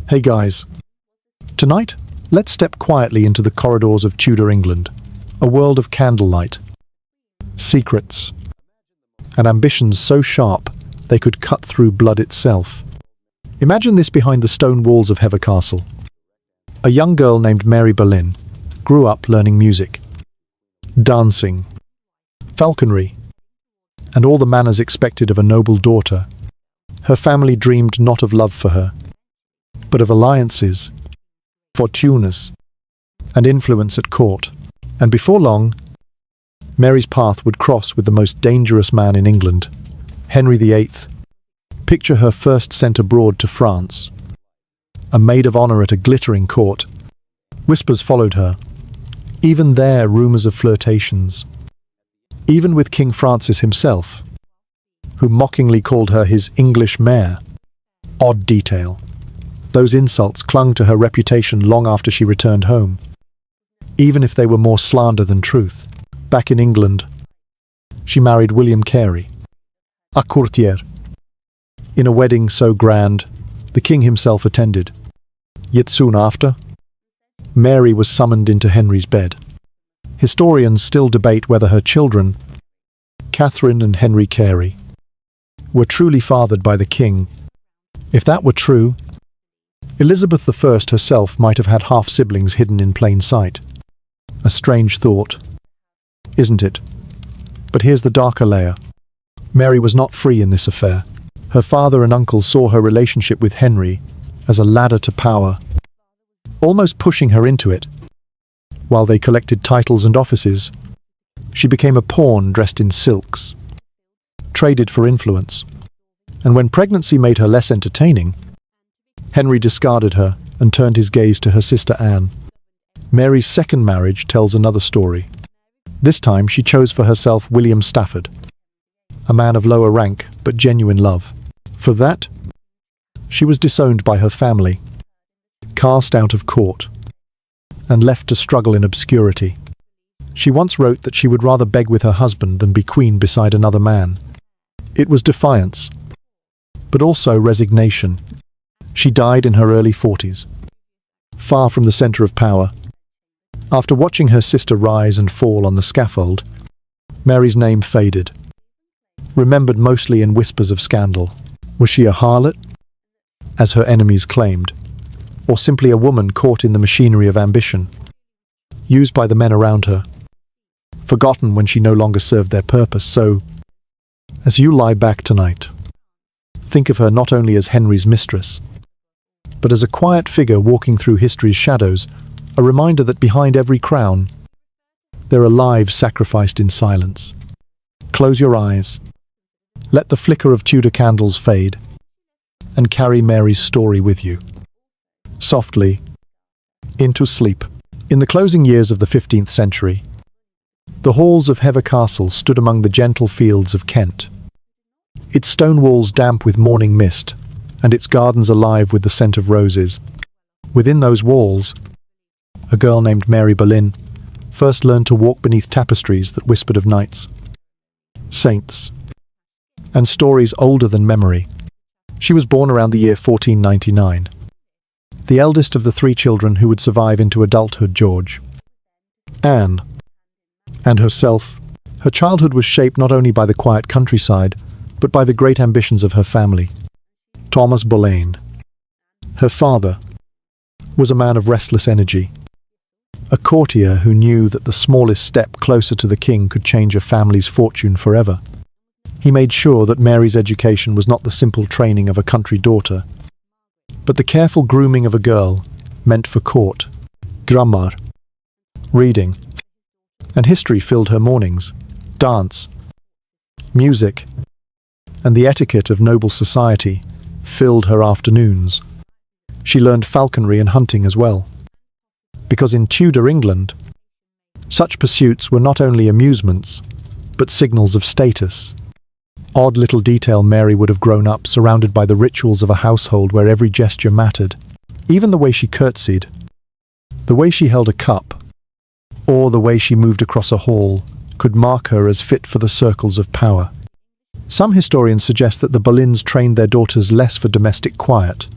Hey guys, tonight, let's step quietly into the corridors of Tudor England, a world of candlelight, secrets, and ambitions so sharp they could cut through blood itself. Imagine this behind the stone walls of Hever Castle. A young girl named Mary Boleyn grew up learning music, dancing, falconry, and all the manners expected of a noble daughter. Her family dreamed not of love for her, but of alliances, fortunas, and influence at court. And before long, Mary's path would cross with the most dangerous man in England, Henry VIII. Picture her first sent abroad to France, a maid of honor at a glittering court. Whispers followed her. Even there, rumors of flirtations. Even with King Francis himself, who mockingly called her his English mare. Odd detail. Those insults clung to her reputation long after she returned home, even if they were more slander than truth. Back in England, she married William Carey, a courtier, in a wedding so grand the king himself attended. Yet soon after, Mary was summoned into Henry's bed. Historians still debate whether her children, Catherine and Henry Carey, were truly fathered by the king. If that were true, Elizabeth I herself might have had half-siblings hidden in plain sight. A strange thought, isn't it? But here's the darker layer. Mary was not free in this affair. Her father and uncle saw her relationship with Henry as a ladder to power, almost pushing her into it. While they collected titles and offices, she became a pawn dressed in silks, traded for influence. And when pregnancy made her less entertaining, Henry discarded her and turned his gaze to her sister Anne. Mary's second marriage tells another story. This time she chose for herself William Stafford, a man of lower rank but genuine love. For that, she was disowned by her family, cast out of court, and left to struggle in obscurity. She once wrote that she would rather beg with her husband than be queen beside another man. It was defiance, but also resignation. She died in her early 40s, far from the center of power. After watching her sister rise and fall on the scaffold, Mary's name faded, remembered mostly in whispers of scandal. Was she a harlot, as her enemies claimed, or simply a woman caught in the machinery of ambition, used by the men around her, forgotten when she no longer served their purpose? So, as you lie back tonight, think of her not only as Henry's mistress, but as a quiet figure walking through history's shadows, a reminder that behind every crown, there are lives sacrificed in silence. Close your eyes, let the flicker of Tudor candles fade, and carry Mary's story with you, softly, into sleep. In the closing years of the 15th century, the halls of Hever Castle stood among the gentle fields of Kent, its stone walls damp with morning mist, and its gardens alive with the scent of roses. Within those walls, a girl named Mary Boleyn first learned to walk beneath tapestries that whispered of knights, saints, and stories older than memory. She was born around the year 1499, the eldest of the 3 children who would survive into adulthood. George, Anne, and herself. Her childhood was shaped not only by the quiet countryside, but by the great ambitions of her family. Thomas Boleyn, her father, was a man of restless energy, a courtier who knew that the smallest step closer to the king could change a family's fortune forever. He made sure that Mary's education was not the simple training of a country daughter, but the careful grooming of a girl meant for court. Grammar, reading, and history filled her mornings. Dance, music, and the etiquette of noble society filled her afternoons. She learned falconry and hunting as well, because in Tudor England, such pursuits were not only amusements, but signals of status. Odd little detail. Mary would have grown up surrounded by the rituals of a household where every gesture mattered. Even the way she curtsied, the way she held a cup, or the way she moved across a hall could mark her as fit for the circles of power. Some historians suggest that the Boleyns trained their daughters less for domestic quiet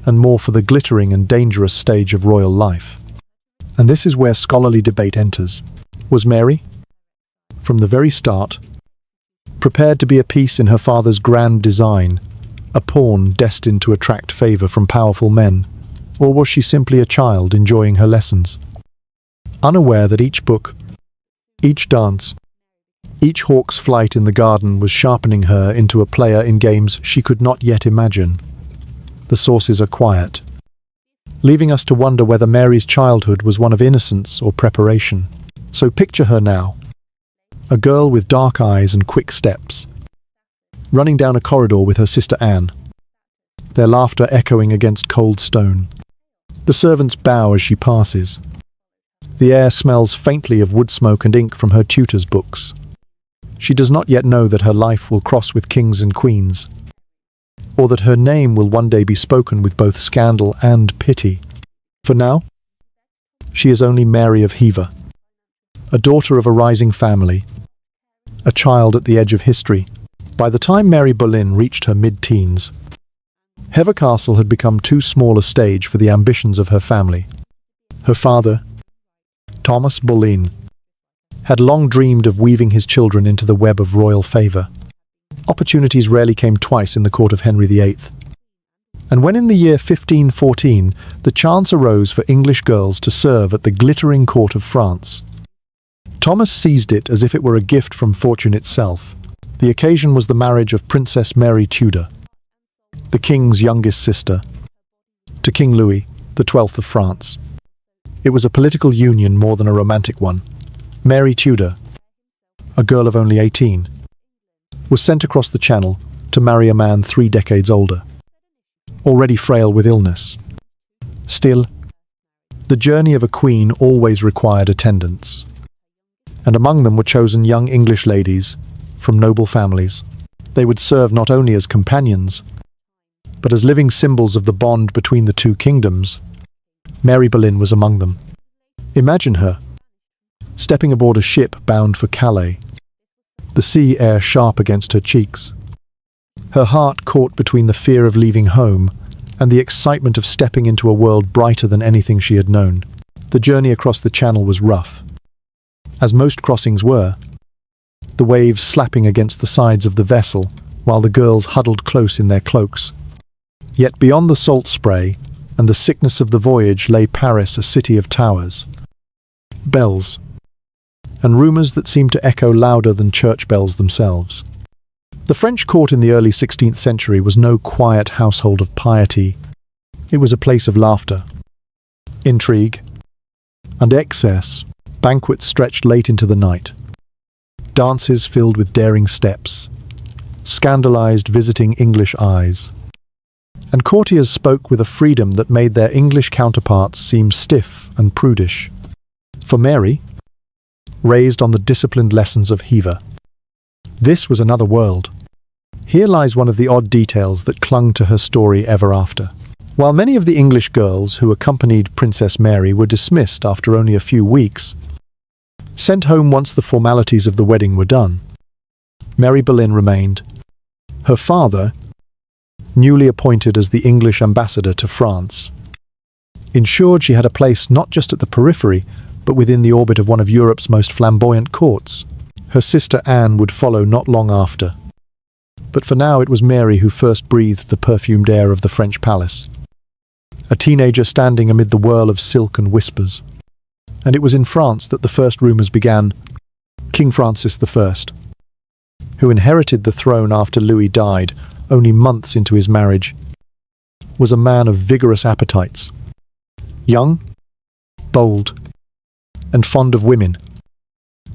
and more for the glittering and dangerous stage of royal life. And this is where scholarly debate enters. Was Mary, from the very start, prepared to be a piece in her father's grand design, a pawn destined to attract favour from powerful men, or was she simply a child enjoying her lessons, unaware that each book, each dance, each hawk's flight in the garden was sharpening her into a player in games she could not yet imagine? The sources are quiet, leaving us to wonder whether Mary's childhood was one of innocence or preparation. So picture her now, a girl with dark eyes and quick steps, running down a corridor with her sister Anne, their laughter echoing against cold stone. The servants bow as she passes. The air smells faintly of wood smoke and ink from her tutor's books. She does not yet know that her life will cross with kings and queens, or that her name will one day be spoken with both scandal and pity. For now, she is only Mary of Hever, a daughter of a rising family, a child at the edge of history. By the time Mary Boleyn reached her mid-teens, Hever Castle had become too small a stage for the ambitions of her family. Her father, Thomas Boleyn, had long dreamed of weaving his children into the web of royal favour. Opportunities rarely came twice in the court of Henry VIII. And when in the year 1514 the chance arose for English girls to serve at the glittering court of France, Thomas seized it as if it were a gift from fortune itself. The occasion was the marriage of Princess Mary Tudor, the king's youngest sister, to King Louis, the 12th of France. It was a political union more than a romantic one. Mary Tudor, a girl of only 18, was sent across the Channel to marry a man 3 decades older, already frail with illness. Still, the journey of a queen always required attendants, and among them were chosen young English ladies from noble families. They would serve not only as companions, but as living symbols of the bond between the two kingdoms. Mary Boleyn was among them. Imagine her, stepping aboard a ship bound for Calais, the sea air sharp against her cheeks, her heart caught between the fear of leaving home and the excitement of stepping into a world brighter than anything she had known. The journey across the Channel was rough, as most crossings were, the waves slapping against the sides of the vessel while the girls huddled close in their cloaks. Yet beyond the salt spray and the sickness of the voyage lay Paris, a city of towers, bells, and rumours that seemed to echo louder than church bells themselves. The French court in the early 16th century was no quiet household of piety. It was a place of laughter, intrigue, and excess. Banquets stretched late into the night, dances filled with daring steps, scandalized visiting English eyes, and courtiers spoke with a freedom that made their English counterparts seem stiff and prudish. For Mary, raised on the disciplined lessons of Hever, this was another world. Here lies one of the odd details that clung to her story ever after. While many of the English girls who accompanied Princess Mary were dismissed after only a few weeks, sent home once the formalities of the wedding were done, Mary Boleyn remained. Her father, newly appointed as the English ambassador to France, ensured she had a place not just at the periphery, but within the orbit of one of Europe's most flamboyant courts. Her sister Anne would follow not long after. But for now it was Mary who first breathed the perfumed air of the French palace, a teenager standing amid the whirl of silk and whispers. And it was in France that the first rumours began. King Francis I, who inherited the throne after Louis died only months into his marriage, was a man of vigorous appetites. Young, bold, and fond of women,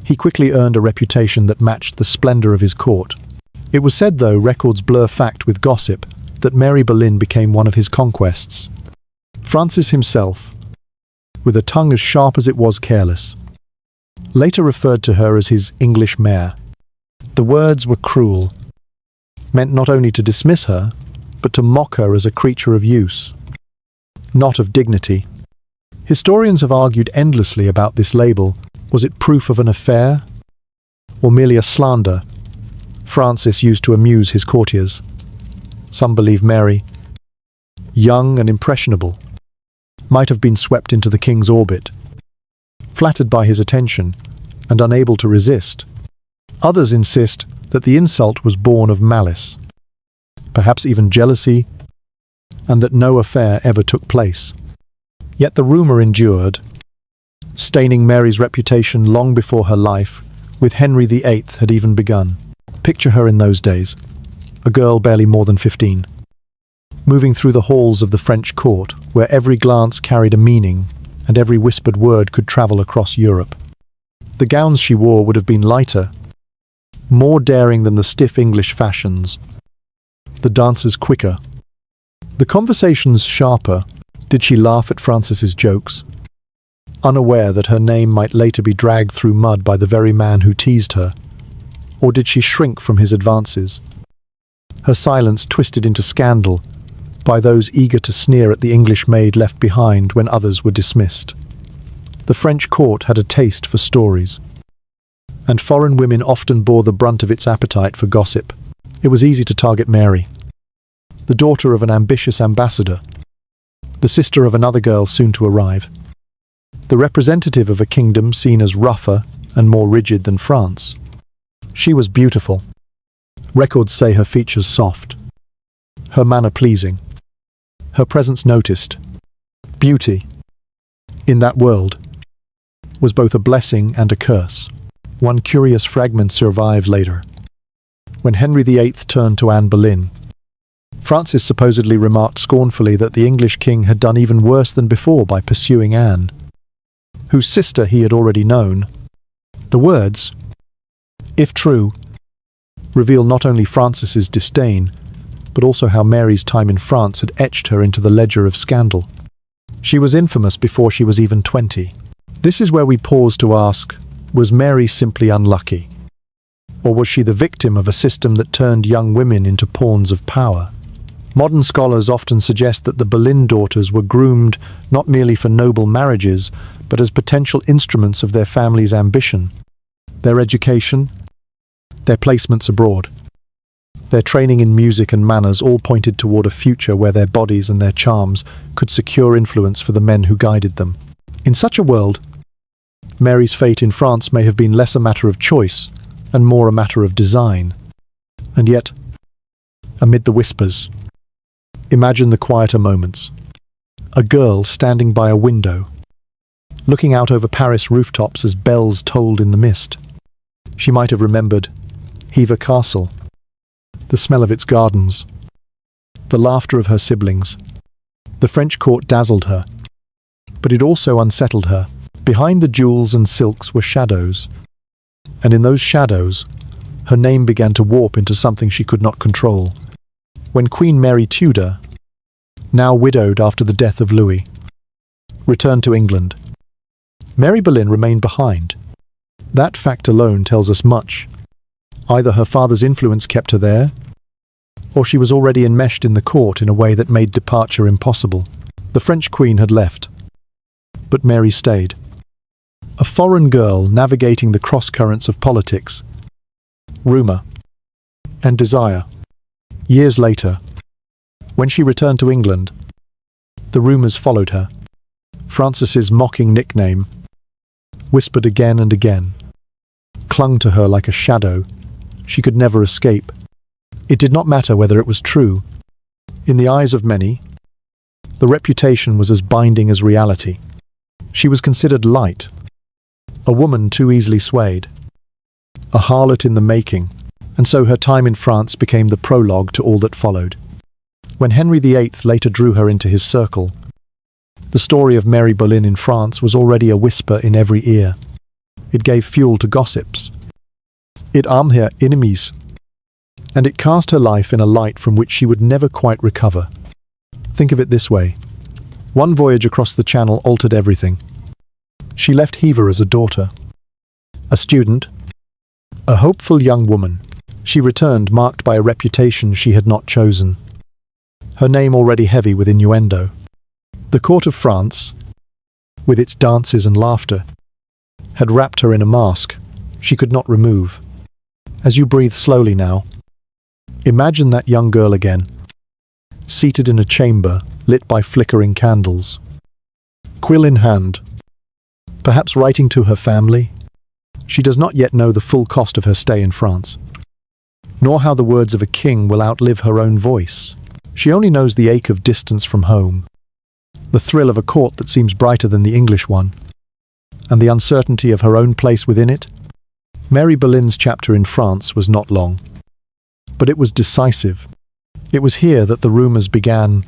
he quickly earned a reputation that matched the splendour of his court. It was said, though records blur fact with gossip, that Mary Boleyn became one of his conquests. Francis himself, with a tongue as sharp as it was careless, later referred to her as his English mare. The words were cruel, meant not only to dismiss her, but to mock her as a creature of use, not of dignity. Historians have argued endlessly about this label. Was it proof of an affair, or merely a slander Francis used to amuse his courtiers? Some believe Mary, young and impressionable, might have been swept into the king's orbit, flattered by his attention and unable to resist. Others insist that the insult was born of malice, perhaps even jealousy, and that no affair ever took place. Yet the rumour endured, staining Mary's reputation long before her life, with Henry VIII had even begun. Picture her in those days, a girl barely more than 15, moving through the halls of the French court, where every glance carried a meaning and every whispered word could travel across Europe. The gowns she wore would have been lighter, more daring than the stiff English fashions, the dances quicker, the conversations sharper. Did she laugh at Francis's jokes, unaware that her name might later be dragged through mud by the very man who teased her? Or did she shrink from his advances, her silence twisted into scandal by those eager to sneer at the English maid left behind when others were dismissed? The French court had a taste for stories, and foreign women often bore the brunt of its appetite for gossip. It was easy to target Mary, the daughter of an ambitious ambassador, the sister of another girl soon to arrive, the representative of a kingdom seen as rougher and more rigid than France. She was beautiful. Records say her features soft, her manner pleasing, her presence noticed. Beauty, in that world, was both a blessing and a curse. One curious fragment survived later. When Henry VIII turned to Anne Boleyn, Francis supposedly remarked scornfully that the English king had done even worse than before by pursuing Anne, whose sister he had already known. The words, if true, reveal not only Francis's disdain, but also how Mary's time in France had etched her into the ledger of scandal. She was infamous before she was even 20. This is where we pause to ask, was Mary simply unlucky? Or was she the victim of a system that turned young women into pawns of power? Modern scholars often suggest that the Boleyn daughters were groomed not merely for noble marriages, but as potential instruments of their family's ambition. Their education, their placements abroad, their training in music and manners all pointed toward a future where their bodies and their charms could secure influence for the men who guided them. In such a world, Mary's fate in France may have been less a matter of choice and more a matter of design. And yet, amid the whispers, imagine the quieter moments. A girl standing by a window, looking out over Paris rooftops as bells tolled in the mist. She might have remembered Hever Castle, the smell of its gardens, the laughter of her siblings. The French court dazzled her, but it also unsettled her. Behind the jewels and silks were shadows, and in those shadows, her name began to warp into something she could not control. When Queen Mary Tudor, now widowed after the death of Louis, returned to England, Mary Boleyn remained behind. That fact alone tells us much. Either her father's influence kept her there, or she was already enmeshed in the court in a way that made departure impossible. The French queen had left, but Mary stayed. A foreign girl navigating the cross-currents of politics, rumour, and desire. Years later, when she returned to England, the rumours followed her. Francis's mocking nickname, whispered again and again, clung to her like a shadow she could never escape. It did not matter whether it was true. In the eyes of many, the reputation was as binding as reality. She was considered light, a woman too easily swayed, a harlot in the making, and so her time in France became the prologue to all that followed. When Henry VIII later drew her into his circle, the story of Mary Boleyn in France was already a whisper in every ear. It gave fuel to gossips. It armed her enemies, and it cast her life in a light from which she would never quite recover. Think of it this way. One voyage across the Channel altered everything. She left Hever as a daughter, a student, a hopeful young woman. She returned marked by a reputation she had not chosen, her name already heavy with innuendo. The court of France, with its dances and laughter, had wrapped her in a mask she could not remove. As you breathe slowly now, imagine that young girl again, seated in a chamber, lit by flickering candles. Quill in hand, perhaps writing to her family. She does not yet know the full cost of her stay in France, nor how the words of a king will outlive her own voice. She only knows the ache of distance from home, the thrill of a court that seems brighter than the English one, and the uncertainty of her own place within it. Mary Boleyn's chapter in France was not long, but it was decisive. It was here that the rumours began,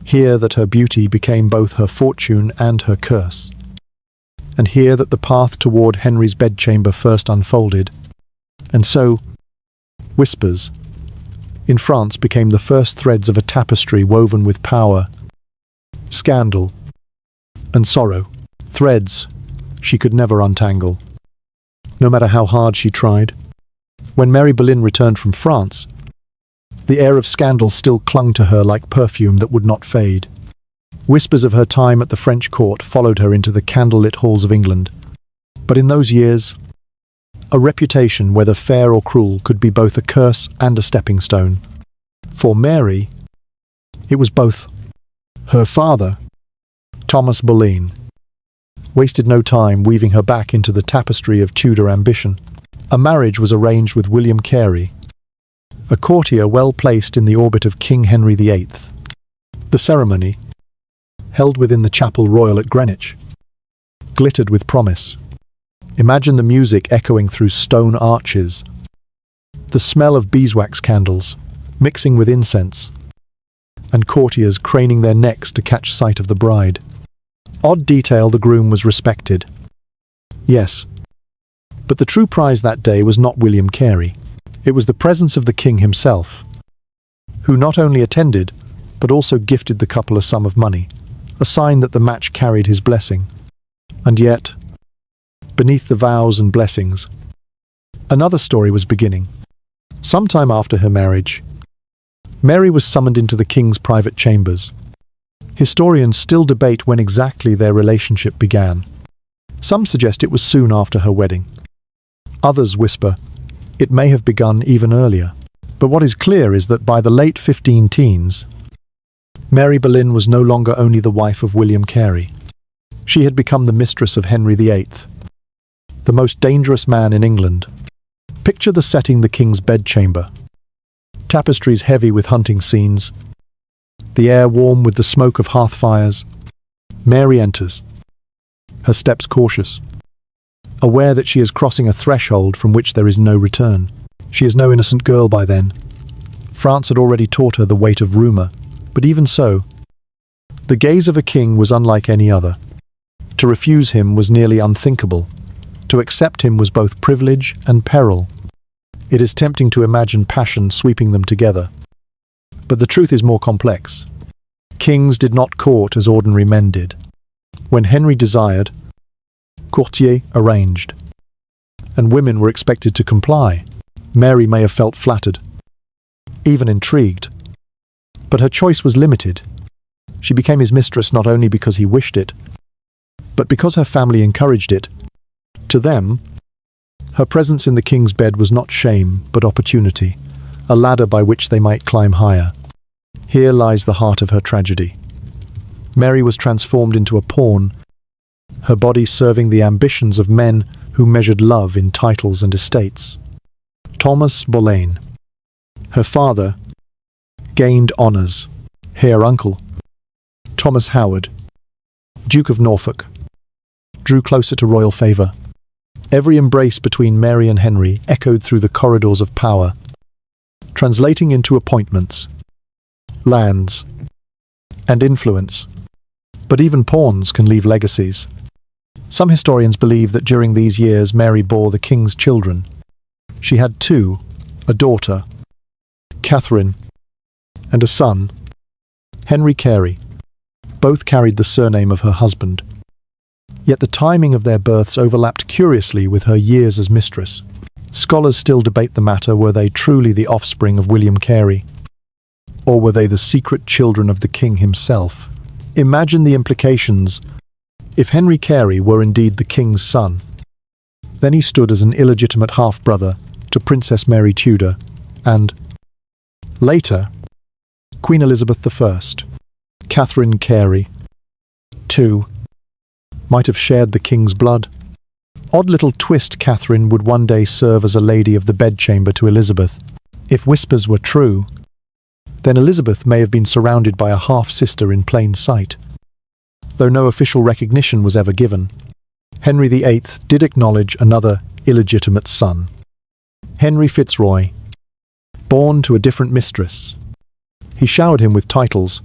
here that her beauty became both her fortune and her curse, and here that the path toward Henry's bedchamber first unfolded. And so, whispers in France became the first threads of a tapestry woven with power, scandal, and sorrow. Threads she could never untangle, no matter how hard she tried. When Mary Boleyn returned from France, the air of scandal still clung to her like perfume that would not fade. Whispers of her time at the French court followed her into the candlelit halls of England. But in those years, a reputation, whether fair or cruel, could be both a curse and a stepping stone. For Mary, it was both. Her father, Thomas Boleyn, wasted no time weaving her back into the tapestry of Tudor ambition. A marriage was arranged with William Carey, a courtier well placed in the orbit of King Henry VIII. The ceremony, held within the Chapel Royal at Greenwich, glittered with promise. Imagine the music echoing through stone arches, the smell of beeswax candles mixing with incense, and courtiers craning their necks to catch sight of the bride. Odd detail, the groom was respected. Yes, but the true prize that day was not William Carey. It was the presence of the king himself, who not only attended, but also gifted the couple a sum of money, a sign that the match carried his blessing. And yet, beneath the vows and blessings, another story was beginning. Sometime after her marriage, Mary was summoned into the king's private chambers. Historians still debate when exactly their relationship began. Some suggest it was soon after her wedding. Others whisper it may have begun even earlier. But what is clear is that by the late 15 teens, Mary Boleyn was no longer only the wife of William Carey. She had become the mistress of Henry VIII, the most dangerous man in England. Picture the setting: the king's bedchamber. Tapestries heavy with hunting scenes, the air warm with the smoke of hearth fires. Mary enters, her steps cautious, aware that she is crossing a threshold from which there is no return. She is no innocent girl by then. France had already taught her the weight of rumour, but even so, the gaze of a king was unlike any other. To refuse him was nearly unthinkable. To accept him was both privilege and peril. It is tempting to imagine passion sweeping them together. But the truth is more complex. Kings did not court as ordinary men did. When Henry desired, courtiers arranged, and women were expected to comply. Mary may have felt flattered, even intrigued, but her choice was limited. She became his mistress not only because he wished it, but because her family encouraged it. To them, her presence in the king's bed was not shame, but opportunity, a ladder by which they might climb higher. Here lies the heart of her tragedy. Mary was transformed into a pawn, her body serving the ambitions of men who measured love in titles and estates. Thomas Boleyn, her father, gained honours. Her uncle, Thomas Howard, Duke of Norfolk, drew closer to royal favour. Every embrace between Mary and Henry echoed through the corridors of power, translating into appointments, lands, and influence. But even pawns can leave legacies. Some historians believe that during these years Mary bore the king's children. She had two, a daughter, Catherine, and a son, Henry Carey. Both carried the surname of her husband. Yet the timing of their births overlapped curiously with her years as mistress. Scholars still debate the matter: were they truly the offspring of William Carey, or were they the secret children of the king himself? Imagine the implications if Henry Carey were indeed the king's son. Then he stood as an illegitimate half-brother to Princess Mary Tudor, and, later, Queen Elizabeth I, Catherine Carey, too, might have shared the king's blood. Odd little twist, Catherine would one day serve as a lady of the bedchamber to Elizabeth. If whispers were true, then Elizabeth may have been surrounded by a half-sister in plain sight. Though no official recognition was ever given, Henry VIII did acknowledge another illegitimate son, Henry Fitzroy, born to a different mistress. He showered him with titles,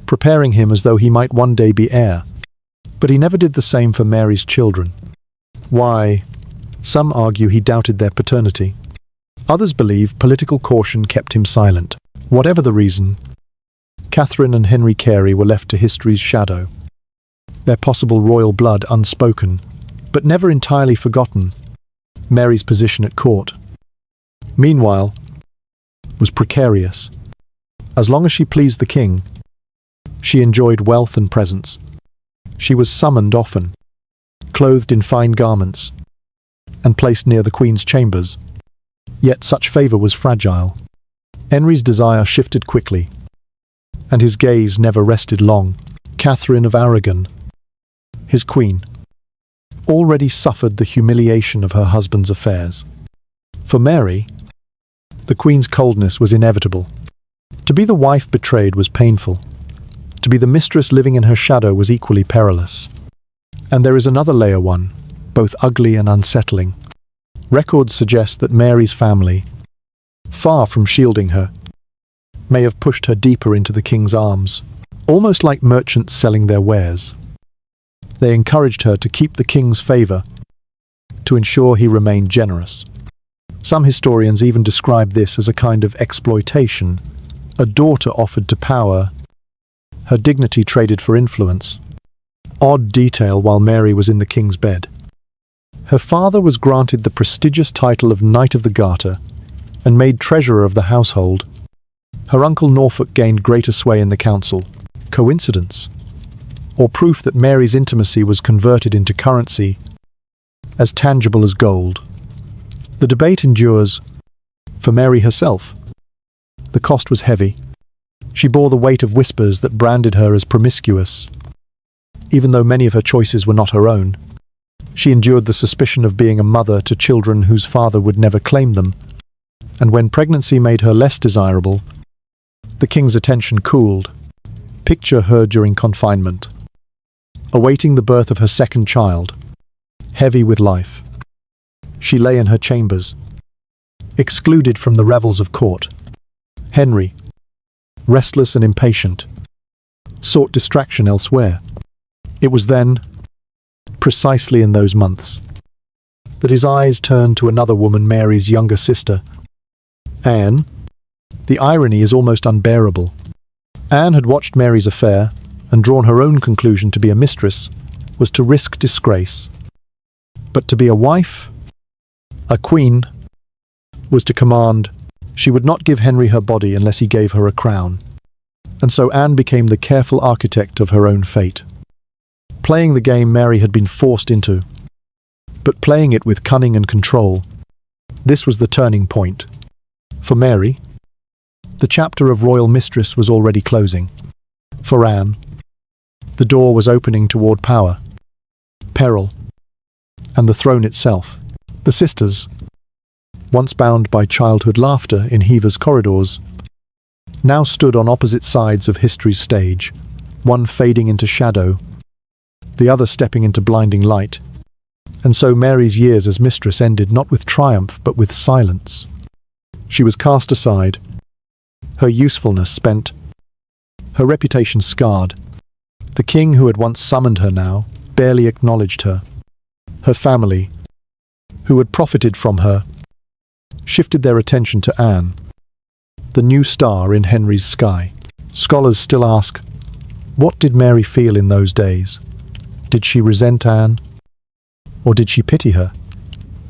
preparing him as though he might one day be heir. But he never did the same for Mary's children. Why? Some argue he doubted their paternity. Others believe political caution kept him silent. Whatever the reason, Catherine and Henry Carey were left to history's shadow, their possible royal blood unspoken, but never entirely forgotten. Mary's position at court, meanwhile, was precarious. As long as she pleased the king, she enjoyed wealth and presence. She was summoned often, clothed in fine garments, and placed near the Queen's chambers. Yet such favour was fragile. Henry's desire shifted quickly, and his gaze never rested long. Catherine of Aragon, his queen, already suffered the humiliation of her husband's affairs. For Mary, the Queen's coldness was inevitable. To be the wife betrayed was painful. To be the mistress living in her shadow was equally perilous. And there is another layer one, both ugly and unsettling. Records suggest that Mary's family, far from shielding her, may have pushed her deeper into the king's arms, almost like merchants selling their wares. They encouraged her to keep the king's favour, to ensure he remained generous. Some historians even describe this as a kind of exploitation, a daughter offered to power, her dignity traded for influence. Odd detail while Mary was in the king's bed. Her father was granted the prestigious title of Knight of the Garter and made treasurer of the household. Her uncle Norfolk gained greater sway in the council. Coincidence? Or proof that Mary's intimacy was converted into currency, as tangible as gold? The debate endures. For Mary herself, the cost was heavy. She bore the weight of whispers that branded her as promiscuous. Even though many of her choices were not her own, she endured the suspicion of being a mother to children whose father would never claim them. And when pregnancy made her less desirable, the king's attention cooled. Picture her during confinement, awaiting the birth of her second child, heavy with life. She lay in her chambers, excluded from the revels of court. Henry, restless and impatient, sought distraction elsewhere. It was then, precisely in those months, that his eyes turned to another woman, Mary's younger sister, Anne. The irony is almost unbearable. Anne had watched Mary's affair and drawn her own conclusion: to be a mistress was to risk disgrace. But to be a wife, a queen, was to command. She would not give Henry her body unless he gave her a crown. And so Anne became the careful architect of her own fate. Playing the game Mary had been forced into, but playing it with cunning and control. This was the turning point. For Mary, the chapter of royal mistress was already closing. For Anne, the door was opening toward power, peril, and the throne itself. The sisters, once bound by childhood laughter in Hever's corridors, now stood on opposite sides of history's stage, one fading into shadow, the other stepping into blinding light. And so Mary's years as mistress ended not with triumph but with silence. She was cast aside, her usefulness spent, her reputation scarred. The king who had once summoned her now barely acknowledged her. Her family, who had profited from her, shifted their attention to Anne, the new star in Henry's sky. Scholars still ask, what did Mary feel in those days? Did she resent Anne? Or did she pity her?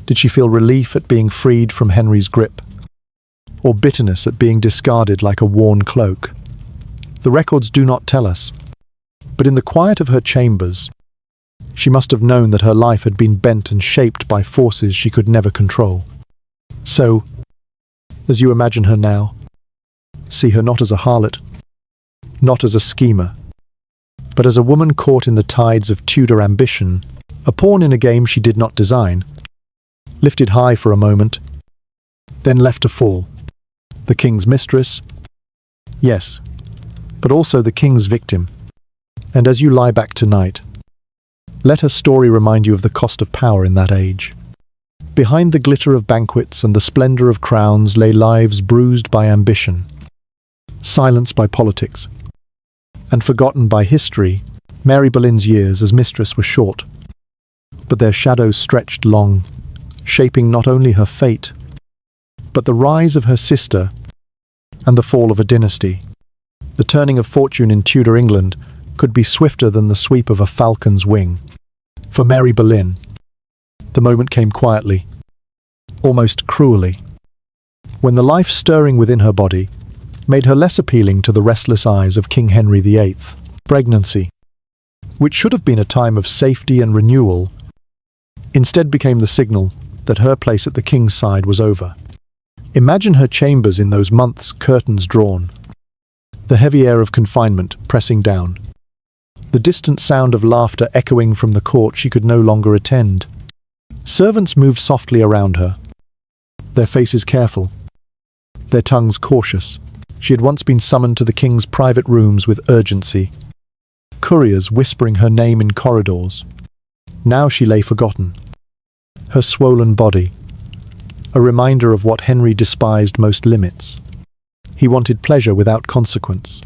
Did she feel relief at being freed from Henry's grip? Or bitterness at being discarded like a worn cloak? The records do not tell us, but in the quiet of her chambers, she must have known that her life had been bent and shaped by forces she could never control. So, as you imagine her now, see her not as a harlot, not as a schemer, but as a woman caught in the tides of Tudor ambition, a pawn in a game she did not design, lifted high for a moment, then left to fall. The king's mistress, yes, but also the king's victim. And as you lie back tonight, let her story remind you of the cost of power in that age. Behind the glitter of banquets and the splendor of crowns lay lives bruised by ambition, silenced by politics, and forgotten by history. Mary Boleyn's years as mistress were short, but their shadows stretched long, shaping not only her fate, but the rise of her sister and the fall of a dynasty. The turning of fortune in Tudor England could be swifter than the sweep of a falcon's wing. For Mary Boleyn, the moment came quietly, almost cruelly, when the life stirring within her body made her less appealing to the restless eyes of King Henry VIII. Pregnancy, which should have been a time of safety and renewal, instead became the signal that her place at the king's side was over. Imagine her chambers in those months, curtains drawn, the heavy air of confinement pressing down, the distant sound of laughter echoing from the court she could no longer attend. Servants moved softly around her, their faces careful, their tongues cautious. She had once been summoned to the king's private rooms with urgency, couriers whispering her name in corridors. Now she lay forgotten, her swollen body, a reminder of what Henry despised most: limits. He wanted pleasure without consequence,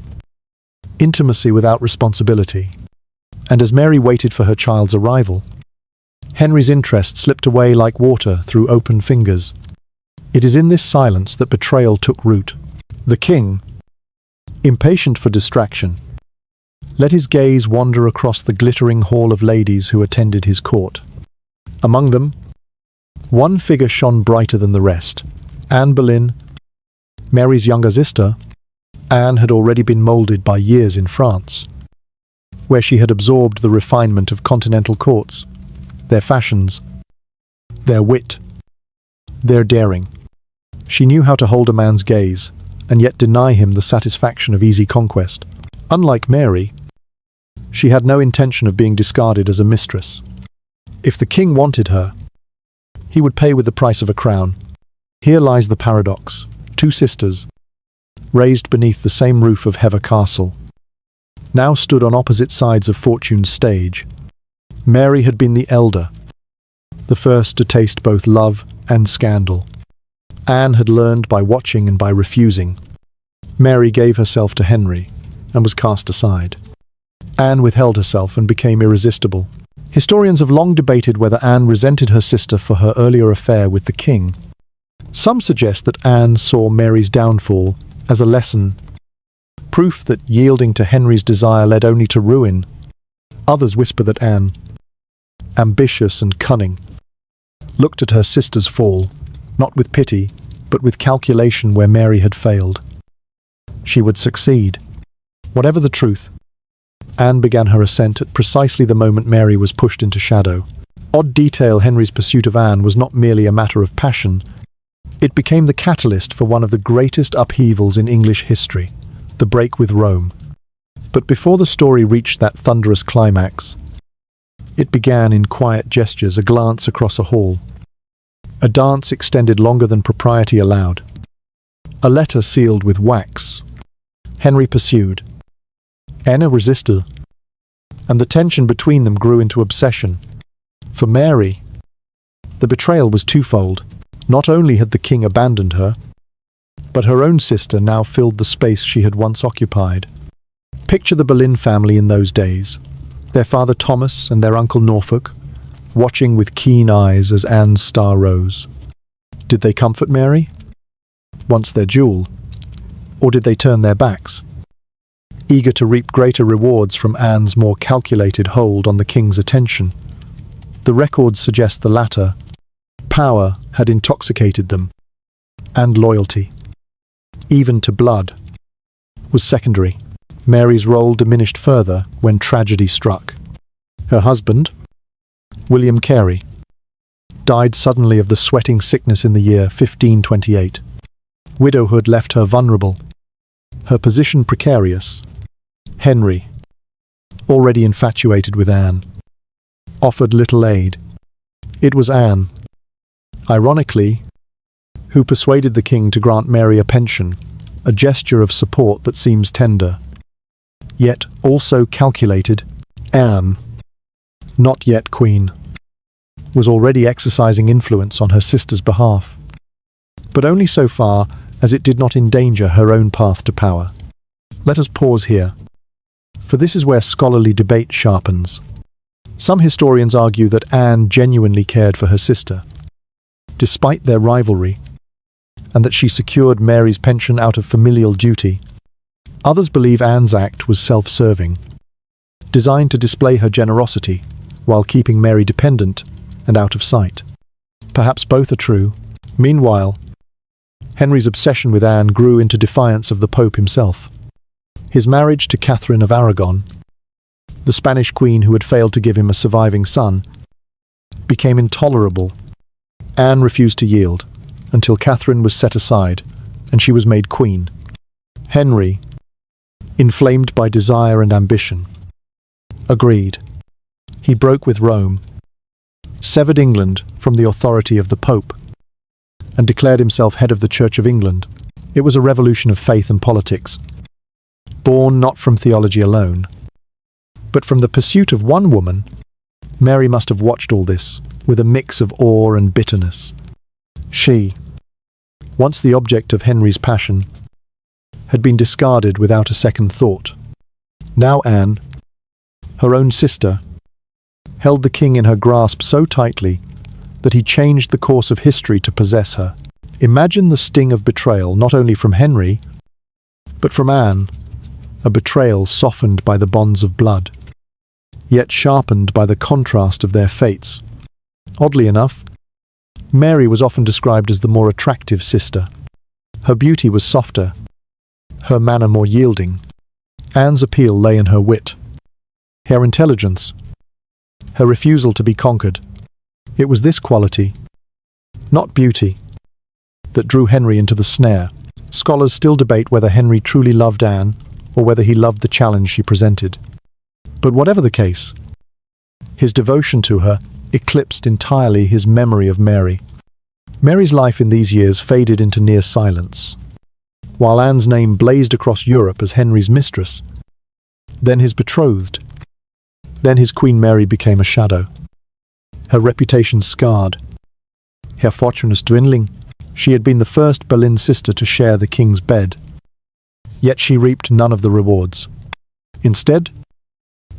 intimacy without responsibility. And as Mary waited for her child's arrival, Henry's interest slipped away like water through open fingers. It is in this silence that betrayal took root. The king, impatient for distraction, let his gaze wander across the glittering hall of ladies who attended his court. Among them, one figure shone brighter than the rest: Anne Boleyn, Mary's younger sister. Anne had already been moulded by years in France, where she had absorbed the refinement of continental courts, their fashions, their wit, their daring. She knew how to hold a man's gaze, and yet deny him the satisfaction of easy conquest. Unlike Mary, she had no intention of being discarded as a mistress. If the king wanted her, he would pay with the price of a crown. Here lies the paradox. Two sisters, raised beneath the same roof of Hever Castle, now stood on opposite sides of fortune's stage. Mary had been the elder, the first to taste both love and scandal. Anne had learned by watching and by refusing. Mary gave herself to Henry and was cast aside. Anne withheld herself and became irresistible. Historians have long debated whether Anne resented her sister for her earlier affair with the king. Some suggest that Anne saw Mary's downfall as a lesson, proof that yielding to Henry's desire led only to ruin. Others whisper that Anne, ambitious and cunning, looked at her sister's fall, not with pity, but with calculation where Mary had failed. She would succeed. Whatever the truth, Anne began her ascent at precisely the moment Mary was pushed into shadow. Odd detail: Henry's pursuit of Anne was not merely a matter of passion. It became the catalyst for one of the greatest upheavals in English history, the break with Rome. But before the story reached that thunderous climax, it began in quiet gestures: a glance across a hall, a dance extended longer than propriety allowed, a letter sealed with wax. Henry pursued, Anne resisted, and the tension between them grew into obsession. For Mary, the betrayal was twofold. Not only had the king abandoned her, but her own sister now filled the space she had once occupied. Picture the Boleyn family in those days, their father Thomas and their uncle Norfolk, watching with keen eyes as Anne's star rose. Did they comfort Mary, once their jewel, or did they turn their backs, eager to reap greater rewards from Anne's more calculated hold on the king's attention? The records suggest the latter. Power had intoxicated them, and loyalty, even to blood, was secondary. Mary's role diminished further when tragedy struck. Her husband, William Carey, died suddenly of the sweating sickness in the year 1528. Widowhood left her vulnerable, her position precarious, Henry, already infatuated with Anne, offered little aid. It was Anne, ironically, who persuaded the king to grant Mary a pension, a gesture of support that seems tender, yet also calculated. Anne, not yet queen, was already exercising influence on her sister's behalf, but only so far as it did not endanger her own path to power. Let us pause here, for this is where scholarly debate sharpens. Some historians argue that Anne genuinely cared for her sister, despite their rivalry, and that she secured Mary's pension out of familial duty. Others believe Anne's act was self-serving, designed to display her generosity while keeping Mary dependent and out of sight. Perhaps both are true. Meanwhile, Henry's obsession with Anne grew into defiance of the Pope himself. His marriage to Catherine of Aragon, the Spanish queen who had failed to give him a surviving son, became intolerable. Anne refused to yield, until Catherine was set aside, and she was made queen. Henry, inflamed by desire and ambition, agreed. He broke with Rome, severed England from the authority of the Pope, and declared himself head of the Church of England. It was a revolution of faith and politics, born not from theology alone, but from the pursuit of one woman. Mary must have watched all this with a mix of awe and bitterness. She, once the object of Henry's passion, had been discarded without a second thought. Now Anne, her own sister, held the king in her grasp so tightly that he changed the course of history to possess her. Imagine the sting of betrayal not only from Henry, but from Anne, a betrayal softened by the bonds of blood, yet sharpened by the contrast of their fates. Oddly enough, Mary was often described as the more attractive sister. Her beauty was softer, her manner more yielding. Anne's appeal lay in her wit, her intelligence, her refusal to be conquered. It was this quality, not beauty, that drew Henry into the snare. Scholars still debate whether Henry truly loved Anne or whether he loved the challenge she presented. But whatever the case, his devotion to her eclipsed entirely his memory of Mary. Mary's life in these years faded into near silence, while Anne's name blazed across Europe as Henry's mistress, then his betrothed. Then his Queen Mary became a shadow, her reputation scarred, her fortunes dwindling. She had been the first Boleyn sister to share the king's bed, yet she reaped none of the rewards. Instead,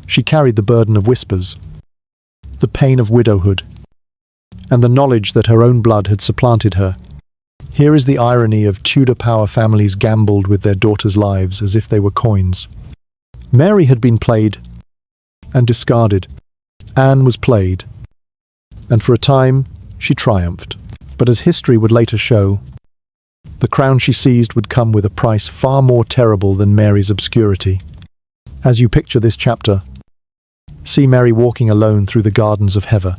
she carried the burden of whispers, the pain of widowhood, and the knowledge that her own blood had supplanted her. Here is the irony of Tudor power families gambled with their daughters' lives as if they were coins. Mary had been played and discarded. Anne was played, and for a time she triumphed. But as history would later show, the crown she seized would come with a price far more terrible than Mary's obscurity. As you picture this chapter, see Mary walking alone through the gardens of Hever,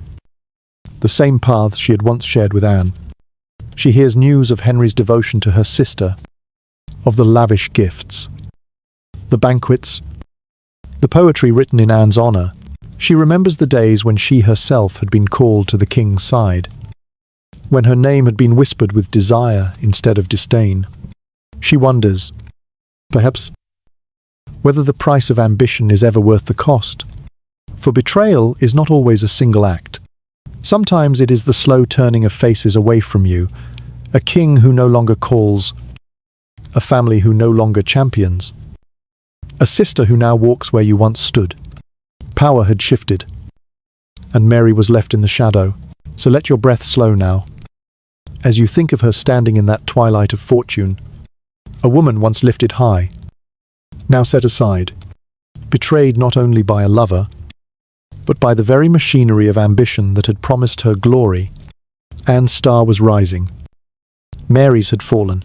the same paths she had once shared with Anne. She hears news of Henry's devotion to her sister, of the lavish gifts, the banquets, the poetry written in Anne's honour. She remembers the days when she herself had been called to the king's side, when her name had been whispered with desire instead of disdain. She wonders, perhaps, whether the price of ambition is ever worth the cost. For betrayal is not always a single act. Sometimes it is the slow turning of faces away from you, a king who no longer calls, a family who no longer champions, a sister who now walks where you once stood. Power had shifted, and Mary was left in the shadow. So let your breath slow now, as you think of her standing in that twilight of fortune, a woman once lifted high, now set aside, betrayed not only by a lover, but by the very machinery of ambition that had promised her glory. Anne's star was rising. Mary's had fallen.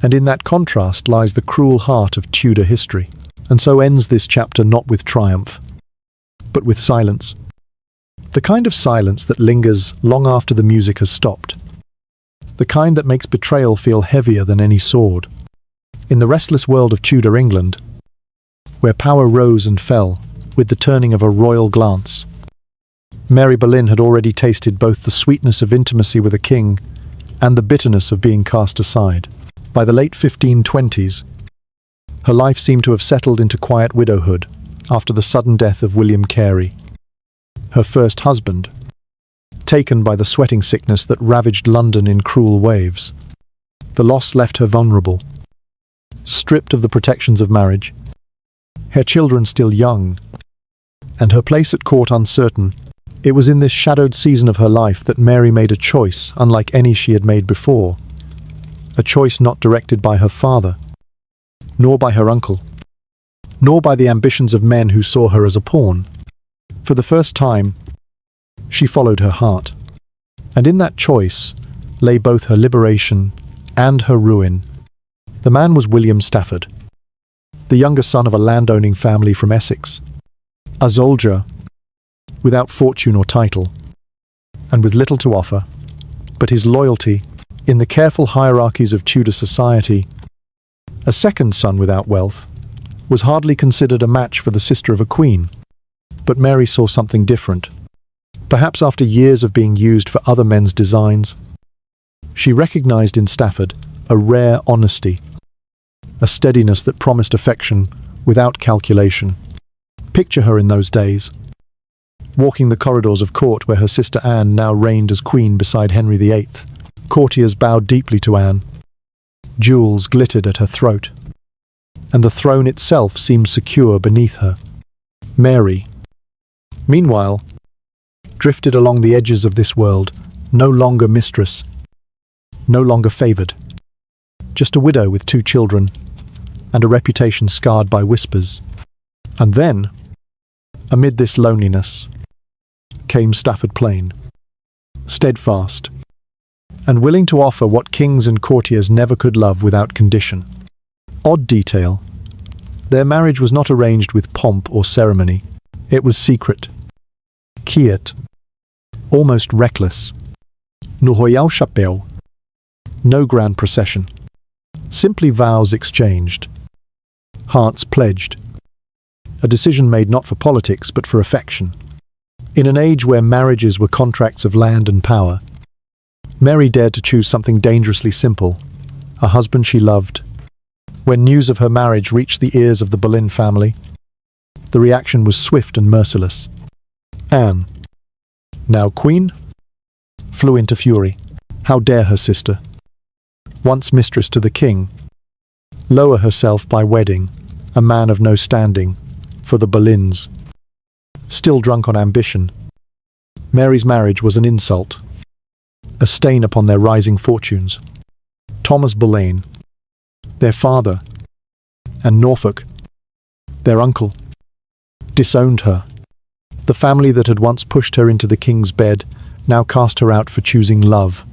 And in that contrast lies the cruel heart of Tudor history. And so ends this chapter not with triumph, but with silence. The kind of silence that lingers long after the music has stopped. The kind that makes betrayal feel heavier than any sword. In the restless world of Tudor England, where power rose and fell with the turning of a royal glance. Mary Boleyn had already tasted both the sweetness of intimacy with a king and the bitterness of being cast aside. By the late 1520s, her life seemed to have settled into quiet widowhood after the sudden death of William Carey, her first husband, taken by the sweating sickness that ravaged London in cruel waves. The loss left her vulnerable, stripped of the protections of marriage, her children still young, and her place at court uncertain. It was in this shadowed season of her life that Mary made a choice unlike any she had made before, a choice not directed by her father, nor by her uncle, nor by the ambitions of men who saw her as a pawn. For the first time, she followed her heart, and in that choice lay both her liberation and her ruin. The man was William Stafford, the younger son of a landowning family from Essex, a soldier without fortune or title, and with little to offer, but his loyalty in the careful hierarchies of Tudor society. A second son without wealth was hardly considered a match for the sister of a queen, but Mary saw something different. Perhaps after years of being used for other men's designs, she recognized in Stafford a rare honesty, a steadiness that promised affection without calculation. Picture her in those days, walking the corridors of court where her sister Anne now reigned as queen beside Henry VIII. Courtiers bowed deeply to Anne. Jewels glittered at her throat, and the throne itself seemed secure beneath her. Mary, meanwhile, drifted along the edges of this world, no longer mistress, no longer favoured, just a widow with 2 children, and a reputation scarred by whispers. And then, amid this loneliness, came Stafford Plain, steadfast, and willing to offer what kings and courtiers never could love without condition. Odd detail, their marriage was not arranged with pomp or ceremony. It was secret, quiet, almost reckless. No royal chapelle, no grand procession. Simply vows exchanged, hearts pledged. A decision made not for politics but for affection. In an age where marriages were contracts of land and power, Mary dared to choose something dangerously simple, a husband she loved. When news of her marriage reached the ears of the Boleyn family, the reaction was swift and merciless. Anne, now queen, flew into fury. How dare her sister, once mistress to the king, lower herself by wedding a man of no standing for the Boleyns? Still drunk on ambition, Mary's marriage was an insult, a stain upon their rising fortunes. Thomas Boleyn, their father, and Norfolk, their uncle, disowned her. The family that had once pushed her into the king's bed now cast her out for choosing love.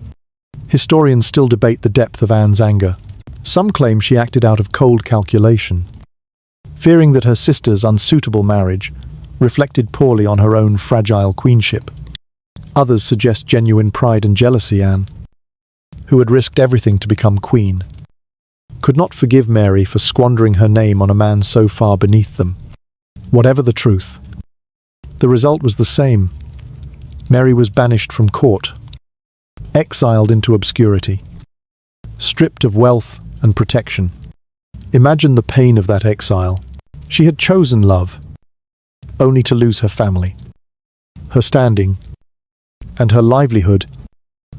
Historians still debate the depth of Anne's anger. Some claim she acted out of cold calculation, fearing that her sister's unsuitable marriage reflected poorly on her own fragile queenship. Others suggest genuine pride and jealousy. Anne, who had risked everything to become queen, could not forgive Mary for squandering her name on a man so far beneath them. Whatever the truth, the result was the same. Mary was banished from court, exiled into obscurity, stripped of wealth and protection. Imagine the pain of that exile. She had chosen love, only to lose her family, her standing, and her livelihood.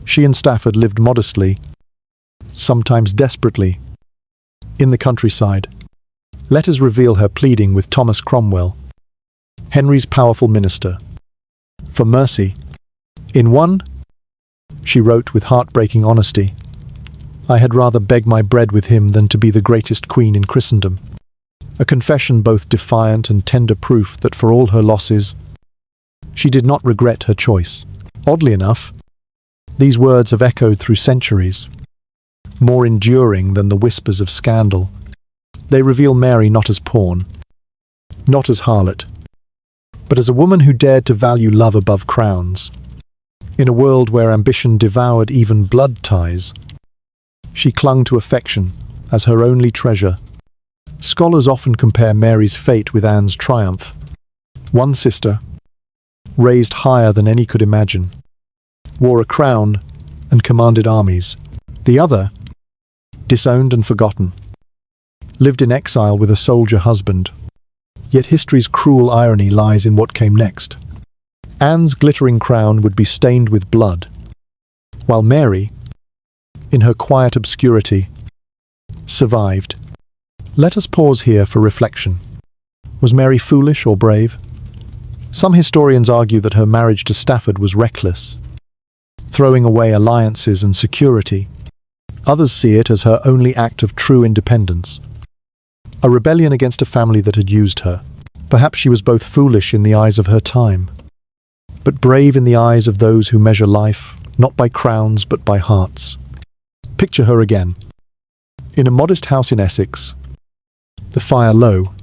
She and Stafford lived modestly, sometimes desperately, in the countryside. Letters reveal her pleading with Thomas Cromwell, Henry's powerful minister, for mercy. In one, she wrote with heartbreaking honesty, "I had rather beg my bread with him than to be the greatest queen in Christendom." A confession both defiant and tender proof that for all her losses, she did not regret her choice. Oddly enough, these words have echoed through centuries, more enduring than the whispers of scandal. They reveal Mary not as pawn, not as harlot, but as a woman who dared to value love above crowns. In a world where ambition devoured even blood ties, she clung to affection as her only treasure. Scholars often compare Mary's fate with Anne's triumph. One sister, raised higher than any could imagine, wore a crown and commanded armies. The other, disowned and forgotten, lived in exile with a soldier husband. Yet history's cruel irony lies in what came next. Anne's glittering crown would be stained with blood, while Mary, in her quiet obscurity, survived. Let us pause here for reflection. Was Mary foolish or brave? Some historians argue that her marriage to Stafford was reckless, throwing away alliances and security. Others see it as her only act of true independence, a rebellion against a family that had used her. Perhaps she was both foolish in the eyes of her time, but brave in the eyes of those who measure life, not by crowns but by hearts. Picture her again. In a modest house in Essex, the fire low,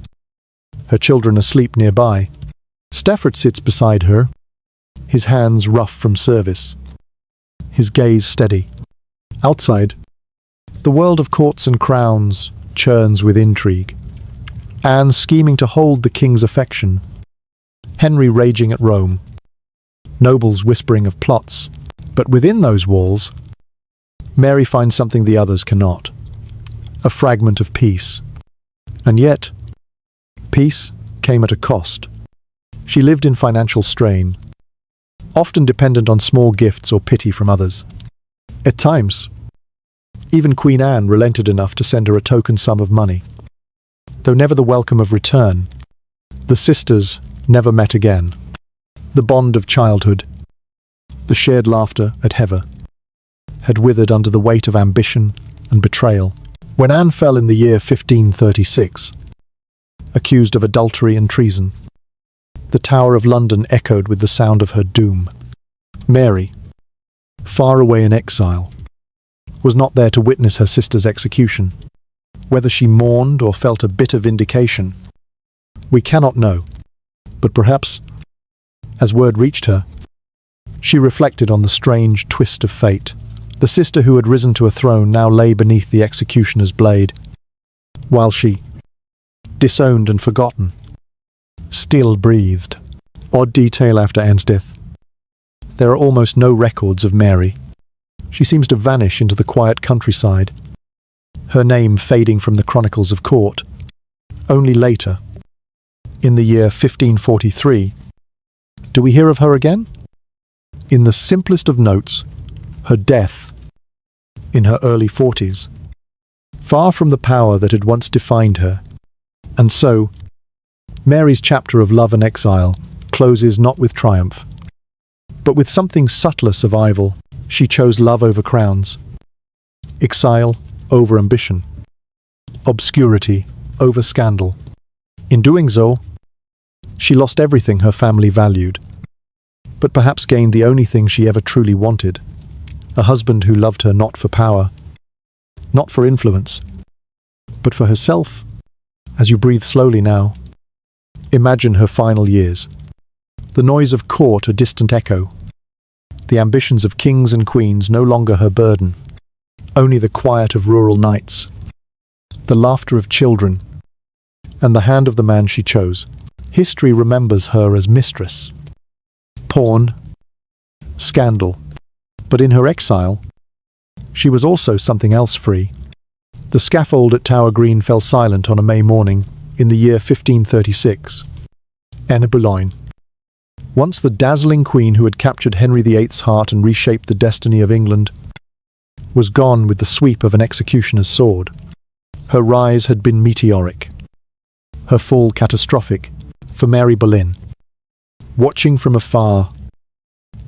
her children asleep nearby. Stafford sits beside her, his hands rough from service, his gaze steady. Outside, the world of courts and crowns churns with intrigue. Anne scheming to hold the king's affection, Henry raging at Rome, nobles whispering of plots. But within those walls, Mary finds something the others cannot, a fragment of peace. And yet, peace came at a cost. She lived in financial strain, often dependent on small gifts or pity from others. At times, even Queen Anne relented enough to send her a token sum of money. Though never the welcome of return, the sisters never met again. The bond of childhood, the shared laughter at Hever, had withered under the weight of ambition and betrayal. When Anne fell in the year 1536, accused of adultery and treason, the Tower of London echoed with the sound of her doom. Mary, far away in exile, was not there to witness her sister's execution. Whether she mourned or felt a bitter vindication, we cannot know. But perhaps, as word reached her, she reflected on the strange twist of fate. The sister who had risen to a throne now lay beneath the executioner's blade, while she, disowned and forgotten, still breathed. Odd detail after Anne's death. There are almost no records of Mary. She seems to vanish into the quiet countryside, her name fading from the chronicles of court. Only later, in the year 1543, do we hear of her again? In the simplest of notes, her death, in her early 40s, far from the power that had once defined her. And so, Mary's chapter of love and exile closes not with triumph, but with something subtler survival. She chose love over crowns, exile over ambition, obscurity over scandal. In doing so, she lost everything her family valued, but perhaps gained the only thing she ever truly wanted, a husband who loved her not for power, not for influence, but for herself. As you breathe slowly now, imagine her final years. The noise of court a distant echo, the ambitions of kings and queens no longer her burden, only the quiet of rural nights, the laughter of children, and the hand of the man she chose. History remembers her as Mistress, pawn, scandal. But in her exile, she was also something else free. The scaffold at Tower Green fell silent on a May morning in the year 1536. Anne of Boleyn, once the dazzling queen who had captured Henry VIII's heart and reshaped the destiny of England, was gone with the sweep of an executioner's sword. Her rise had been meteoric, her fall catastrophic. For Mary Boleyn, watching from afar,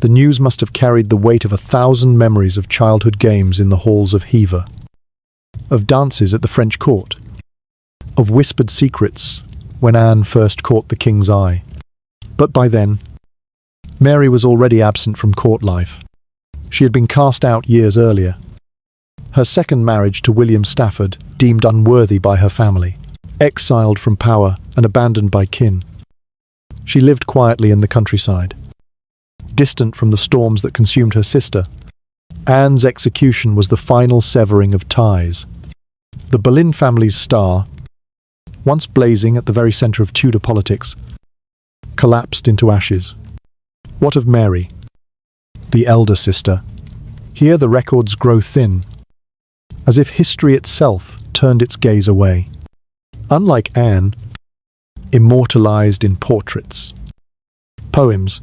the news must have carried the weight of 1,000 memories of childhood games in the halls of Hever, of dances at the French court, of whispered secrets when Anne first caught the king's eye. But by then, Mary was already absent from court life. She had been cast out years earlier, her second marriage to William Stafford deemed unworthy by her family, exiled from power and abandoned by kin. She lived quietly in the countryside, distant from the storms that consumed her sister. Anne's execution was the final severing of ties. The Boleyn family's star, once blazing at the very centre of Tudor politics, collapsed into ashes. What of Mary, the elder sister? Here the records grow thin, as if history itself turned its gaze away. Unlike Anne, immortalized in portraits, poems,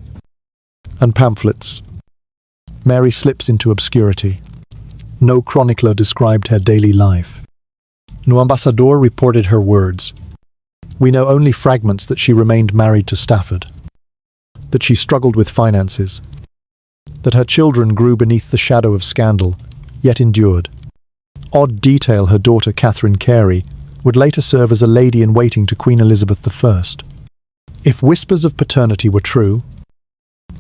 and pamphlets, Mary slips into obscurity. No chronicler described her daily life. No ambassador reported her words. We know only fragments that she remained married to Stafford, that she struggled with finances, that her children grew beneath the shadow of scandal, yet endured. Odd detail, her daughter Catherine Carey would later serve as a lady-in-waiting to Queen Elizabeth I. If whispers of paternity were true,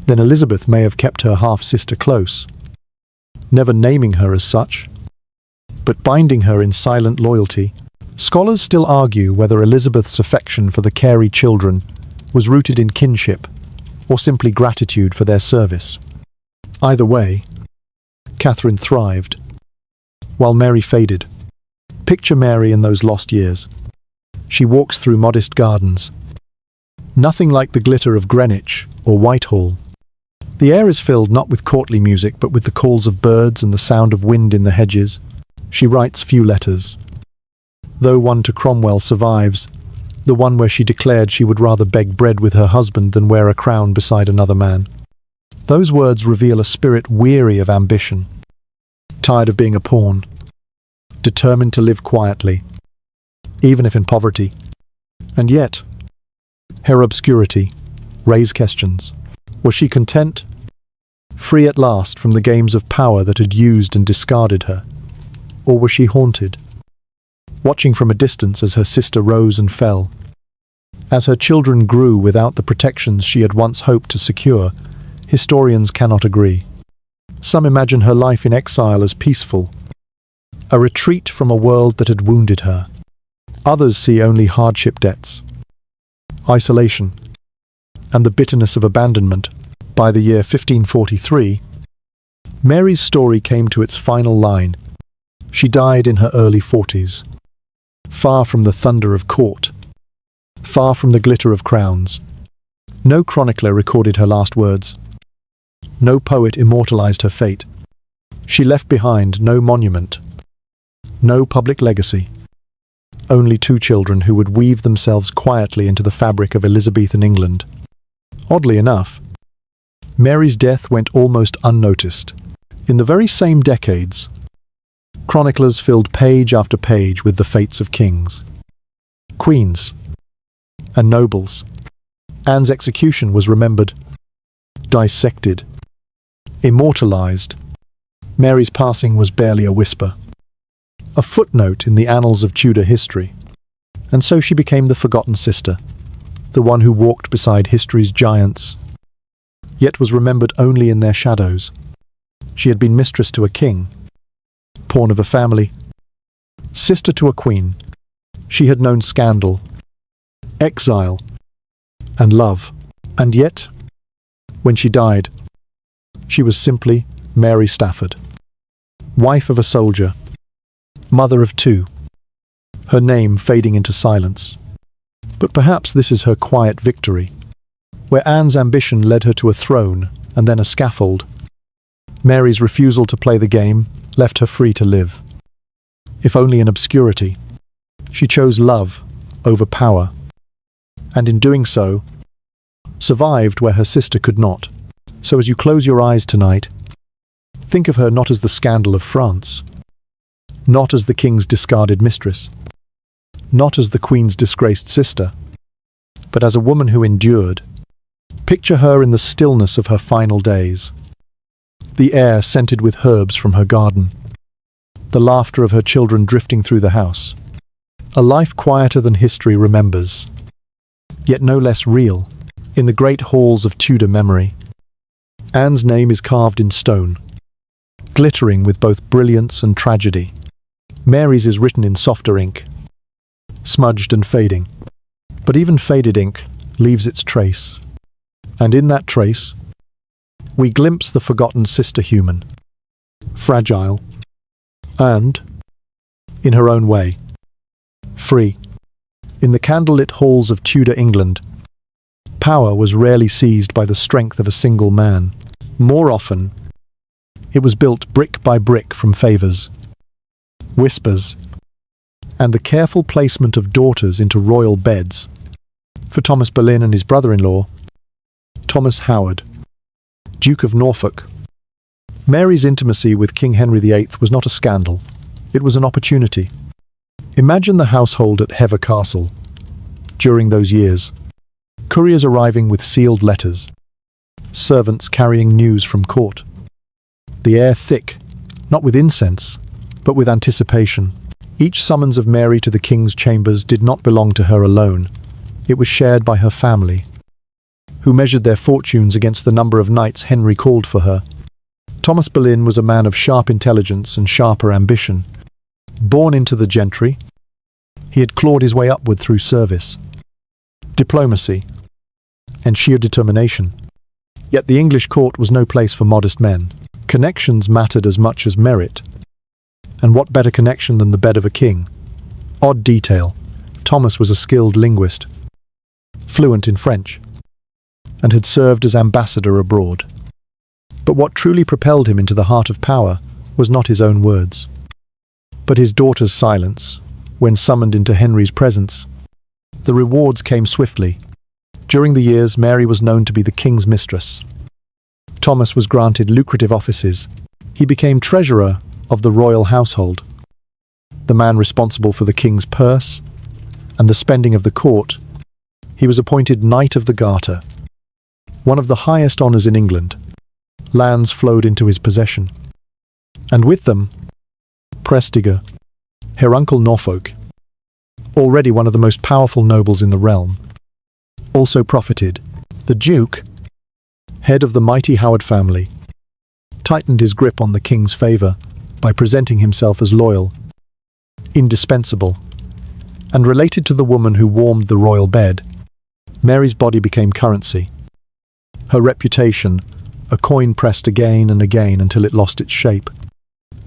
then Elizabeth may have kept her half-sister close, never naming her as such, but binding her in silent loyalty. Scholars still argue whether Elizabeth's affection for the Carey children was rooted in kinship or simply gratitude for their service. Either way, Catherine thrived, while Mary faded. Picture Mary in those lost years. She walks through modest gardens. Nothing like the glitter of Greenwich or Whitehall. The air is filled not with courtly music, but with the calls of birds and the sound of wind in the hedges. She writes few letters. Though one to Cromwell survives, the one where she declared she would rather beg bread with her husband than wear a crown beside another man. Those words reveal a spirit weary of ambition, tired of being a pawn, determined to live quietly, even if in poverty. And yet, her obscurity raised questions. Was she content, free at last from the games of power that had used and discarded her? Or was she haunted, watching from a distance as her sister rose and fell? As her children grew without the protections she had once hoped to secure, historians cannot agree. Some imagine her life in exile as peaceful, a retreat from a world that had wounded her. Others see only hardship debts, isolation, and the bitterness of abandonment. By the year 1543, Mary's story came to its final line. She died in her early 40s, far from the thunder of court, far from the glitter of crowns. No chronicler recorded her last words. No poet immortalized her fate. She left behind no monument, no public legacy. Only two children who would weave themselves quietly into the fabric of Elizabethan England. Oddly enough, Mary's death went almost unnoticed. In the very same decades, chroniclers filled page after page with the fates of kings, queens, and nobles. Anne's execution was remembered, dissected, immortalized. Mary's passing was barely a whisper, a footnote in the annals of Tudor history. And so she became the forgotten sister, the one who walked beside history's giants, yet was remembered only in their shadows. She had been mistress to a king, pawn of a family, sister to a queen. She had known scandal, exile, and love. And yet, when she died, she was simply Mary Stafford, wife of a soldier, mother of two, her name fading into silence. But perhaps this is her quiet victory. Where Anne's ambition led her to a throne and then a scaffold, Mary's refusal to play the game left her free to live. If only in obscurity, she chose love over power, and in doing so, survived where her sister could not. So as you close your eyes tonight, think of her not as the scandal of France, not as the king's discarded mistress, not as the queen's disgraced sister, but as a woman who endured. Picture her in the stillness of her final days, the air scented with herbs from her garden, the laughter of her children drifting through the house. A life quieter than history remembers, yet no less real. In the great halls of Tudor memory, Anne's name is carved in stone, glittering with both brilliance and tragedy. Mary's is written in softer ink, smudged and fading. But even faded ink leaves its trace. And in that trace, we glimpse the forgotten sister human, fragile, and, in her own way, free. In the candlelit halls of Tudor England, power was rarely seized by the strength of a single man. More often, it was built brick by brick from favours, whispers, and the careful placement of daughters into royal beds. For Thomas Boleyn and his brother-in-law, Thomas Howard, Duke of Norfolk, Mary's intimacy with King Henry VIII was not a scandal, it was an opportunity. Imagine the household at Hever Castle during those years. Couriers arriving with sealed letters, servants carrying news from court. The air thick, not with incense, but with anticipation. Each summons of Mary to the king's chambers did not belong to her alone. It was shared by her family, who measured their fortunes against the number of nights Henry called for her. Thomas Boleyn was a man of sharp intelligence and sharper ambition. Born into the gentry, he had clawed his way upward through service, diplomacy, and sheer determination. Yet the English court was no place for modest men. Connections mattered as much as merit. And what better connection than the bed of a king? Odd detail, Thomas was a skilled linguist, fluent in French, and had served as ambassador abroad. But what truly propelled him into the heart of power was not his own words, but his daughter's silence when summoned into Henry's presence. The rewards came swiftly. During the years, Mary was known to be the king's mistress. Thomas was granted lucrative offices. He became treasurer of the royal household, the man responsible for the king's purse and the spending of the court. He was appointed Knight of the Garter, one of the highest honours in England. Lands flowed into his possession, and with them, Prestiga, her uncle Norfolk, already one of the most powerful nobles in the realm, also profited. The Duke, head of the mighty Howard family, tightened his grip on the king's favour by presenting himself as loyal, indispensable, and related to the woman who warmed the royal bed. Mary's body became currency. Her reputation, a coin pressed again and again until it lost its shape.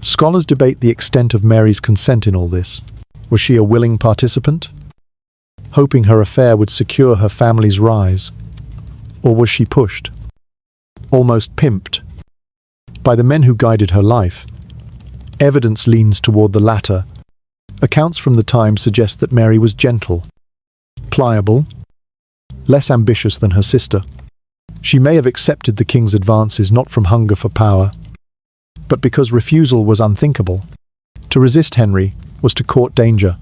Scholars debate the extent of Mary's consent in all this. Was she a willing participant, hoping her affair would secure her family's rise? Or was she pushed, almost pimped, by the men who guided her life? Evidence leans toward the latter. Accounts from the time suggest that Mary was gentle, pliable, less ambitious than her sister. She may have accepted the king's advances not from hunger for power, but because refusal was unthinkable. To resist Henry was to court danger.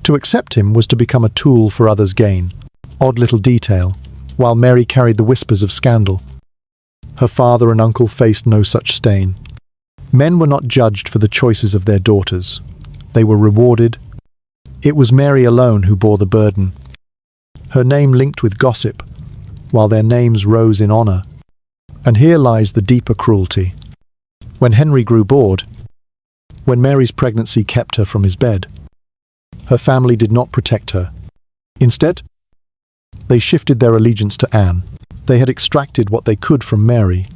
To accept him was to become a tool for others' gain. Odd little detail, while Mary carried the whispers of scandal, her father and uncle faced no such stain. Men were not judged for the choices of their daughters. They were rewarded. It was Mary alone who bore the burden. Her name linked with gossip, while their names rose in honour. And here lies the deeper cruelty. When Henry grew bored, when Mary's pregnancy kept her from his bed, her family did not protect her. Instead, they shifted their allegiance to Anne. They had extracted what they could from Mary,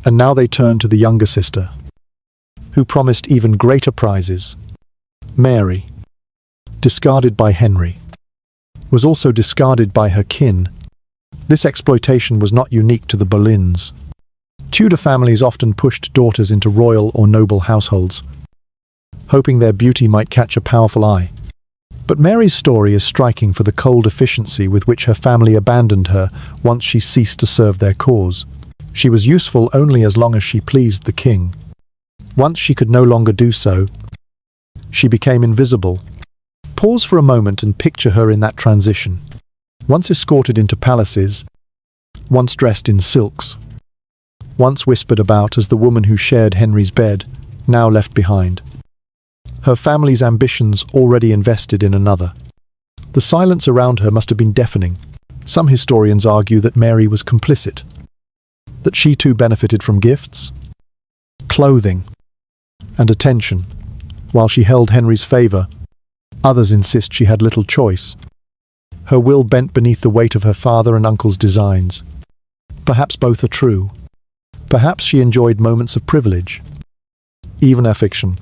and now they turned to the younger sister, who promised even greater prizes. Mary, discarded by Henry, was also discarded by her kin. This exploitation was not unique to the Boleyns. Tudor families often pushed daughters into royal or noble households, hoping their beauty might catch a powerful eye. But Mary's story is striking for the cold efficiency with which her family abandoned her once she ceased to serve their cause. She was useful only as long as she pleased the king. Once she could no longer do so, she became invisible. Pause for a moment and picture her in that transition. Once escorted into palaces, once dressed in silks, once whispered about as the woman who shared Henry's bed, now left behind. Her family's ambitions already invested in another. The silence around her must have been deafening. Some historians argue that Mary was complicit, that she too benefited from gifts, clothing, and attention, while she held Henry's favour. Others insist she had little choice. Her will bent beneath the weight of her father and uncle's designs. Perhaps both are true. Perhaps she enjoyed moments of privilege, even a fiction,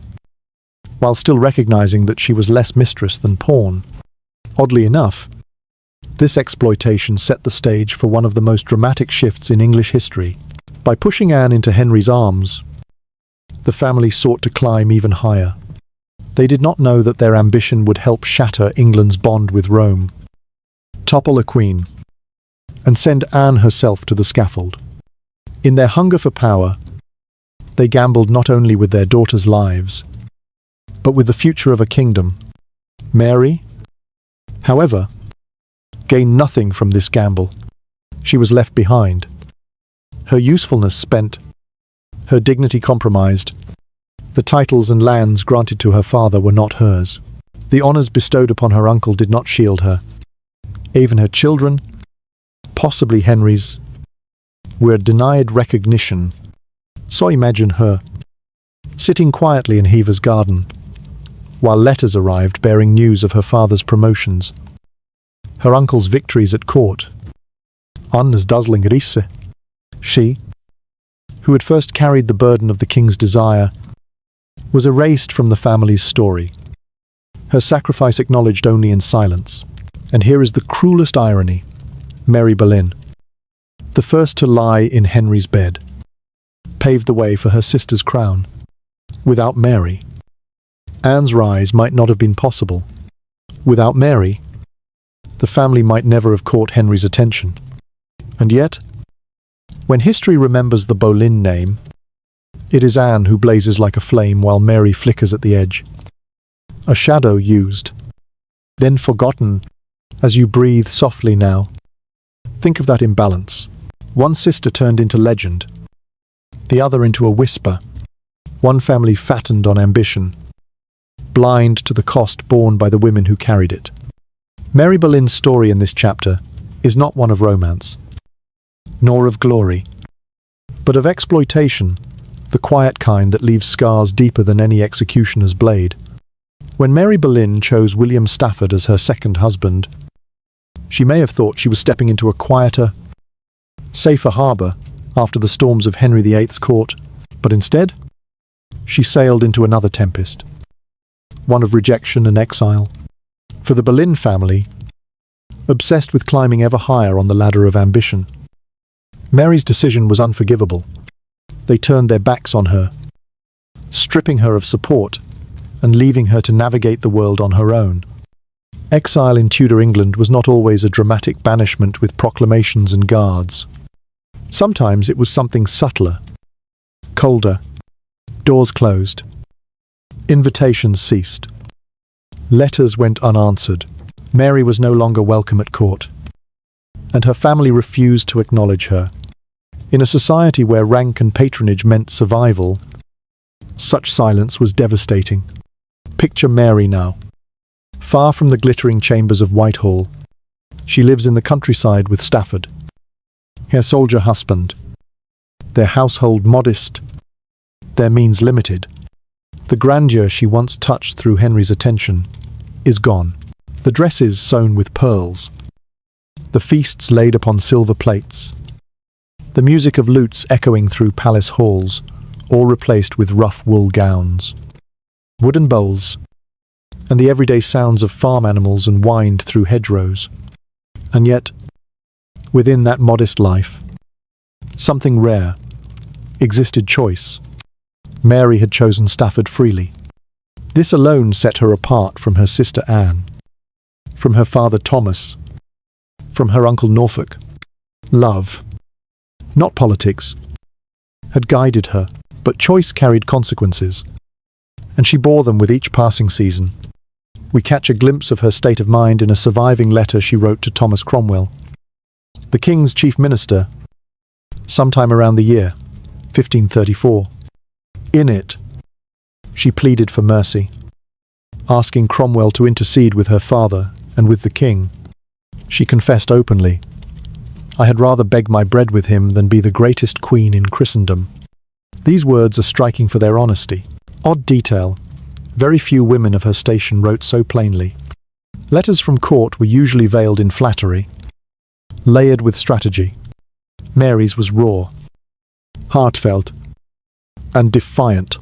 while still recognizing that she was less mistress than pawn. Oddly enough, this exploitation set the stage for one of the most dramatic shifts in English history. By pushing Anne into Henry's arms, the family sought to climb even higher. They did not know that their ambition would help shatter England's bond with Rome, topple a queen, and send Anne herself to the scaffold. In their hunger for power, they gambled not only with their daughters' lives, but with the future of a kingdom. Mary, however, gained nothing from this gamble. She was left behind, her usefulness spent, her dignity compromised. The titles and lands granted to her father were not hers. The honours bestowed upon her uncle did not shield her. Even her children, possibly Henry's, were denied recognition. So imagine her, sitting quietly in Hever's garden, while letters arrived bearing news of her father's promotions, her uncle's victories at court. Anne's dazzling Risse, she, who had first carried the burden of the king's desire, was erased from the family's story, her sacrifice acknowledged only in silence. And here is the cruelest irony. Mary Boleyn, the first to lie in Henry's bed, paved the way for her sister's crown. Without Mary, Anne's rise might not have been possible. Without Mary, the family might never have caught Henry's attention. And yet, when history remembers the Boleyn name, it is Anne who blazes like a flame while Mary flickers at the edge. A shadow used, then forgotten, as you breathe softly now. Think of that imbalance. One sister turned into legend, the other into a whisper. One family fattened on ambition, blind to the cost borne by the women who carried it. Mary Boleyn's story in this chapter is not one of romance, nor of glory, but of exploitation, the quiet kind that leaves scars deeper than any executioner's blade. When Mary Boleyn chose William Stafford as her second husband, she may have thought she was stepping into a quieter, safer harbour after the storms of Henry VIII's court, but instead, she sailed into another tempest, one of rejection and exile. For the Boleyn family, obsessed with climbing ever higher on the ladder of ambition, Mary's decision was unforgivable. They turned their backs on her, stripping her of support and leaving her to navigate the world on her own. Exile in Tudor England was not always a dramatic banishment with proclamations and guards. Sometimes it was something subtler, colder. Doors closed. Invitations ceased. Letters went unanswered. Mary was no longer welcome at court, and her family refused to acknowledge her. In a society where rank and patronage meant survival, such silence was devastating. Picture Mary now. Far from the glittering chambers of Whitehall, she lives in the countryside with Stafford, her soldier husband, their household modest, their means limited. The grandeur she once touched through Henry's attention is gone. The dresses sewn with pearls, the feasts laid upon silver plates, the music of lutes echoing through palace halls, all replaced with rough wool gowns, wooden bowls, and the everyday sounds of farm animals and wind through hedgerows. And yet, within that modest life, something rare existed: choice. Mary had chosen Stafford freely. This alone set her apart from her sister Anne, from her father Thomas, from her uncle Norfolk. Love, not politics, had guided her, but choice carried consequences, and she bore them with each passing season. We catch a glimpse of her state of mind in a surviving letter she wrote to Thomas Cromwell, the king's chief minister, sometime around the year 1534. In it, she pleaded for mercy, asking Cromwell to intercede with her father and with the king. She confessed openly, "I had rather beg my bread with him than be the greatest queen in Christendom." These words are striking for their honesty. Odd detail, very few women of her station wrote so plainly. Letters from court were usually veiled in flattery, layered with strategy. Mary's was raw, heartfelt, and defiant.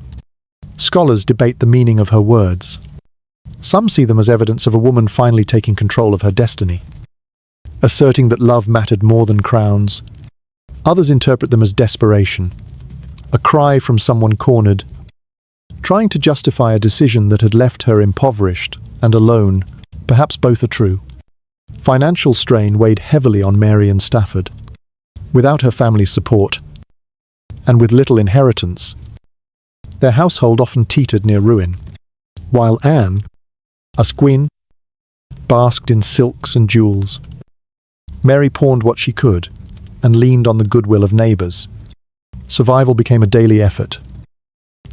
Scholars debate the meaning of her words. Some see them as evidence of a woman finally taking control of her destiny, asserting that love mattered more than crowns. Others interpret them as desperation, a cry from someone cornered, trying to justify a decision that had left her impoverished and alone. Perhaps both are true. Financial strain weighed heavily on Mary and Stafford. Without her family's support, and with little inheritance, their household often teetered near ruin. While Anne, as queen, basked in silks and jewels, Mary pawned what she could and leaned on the goodwill of neighbours. Survival became a daily effort,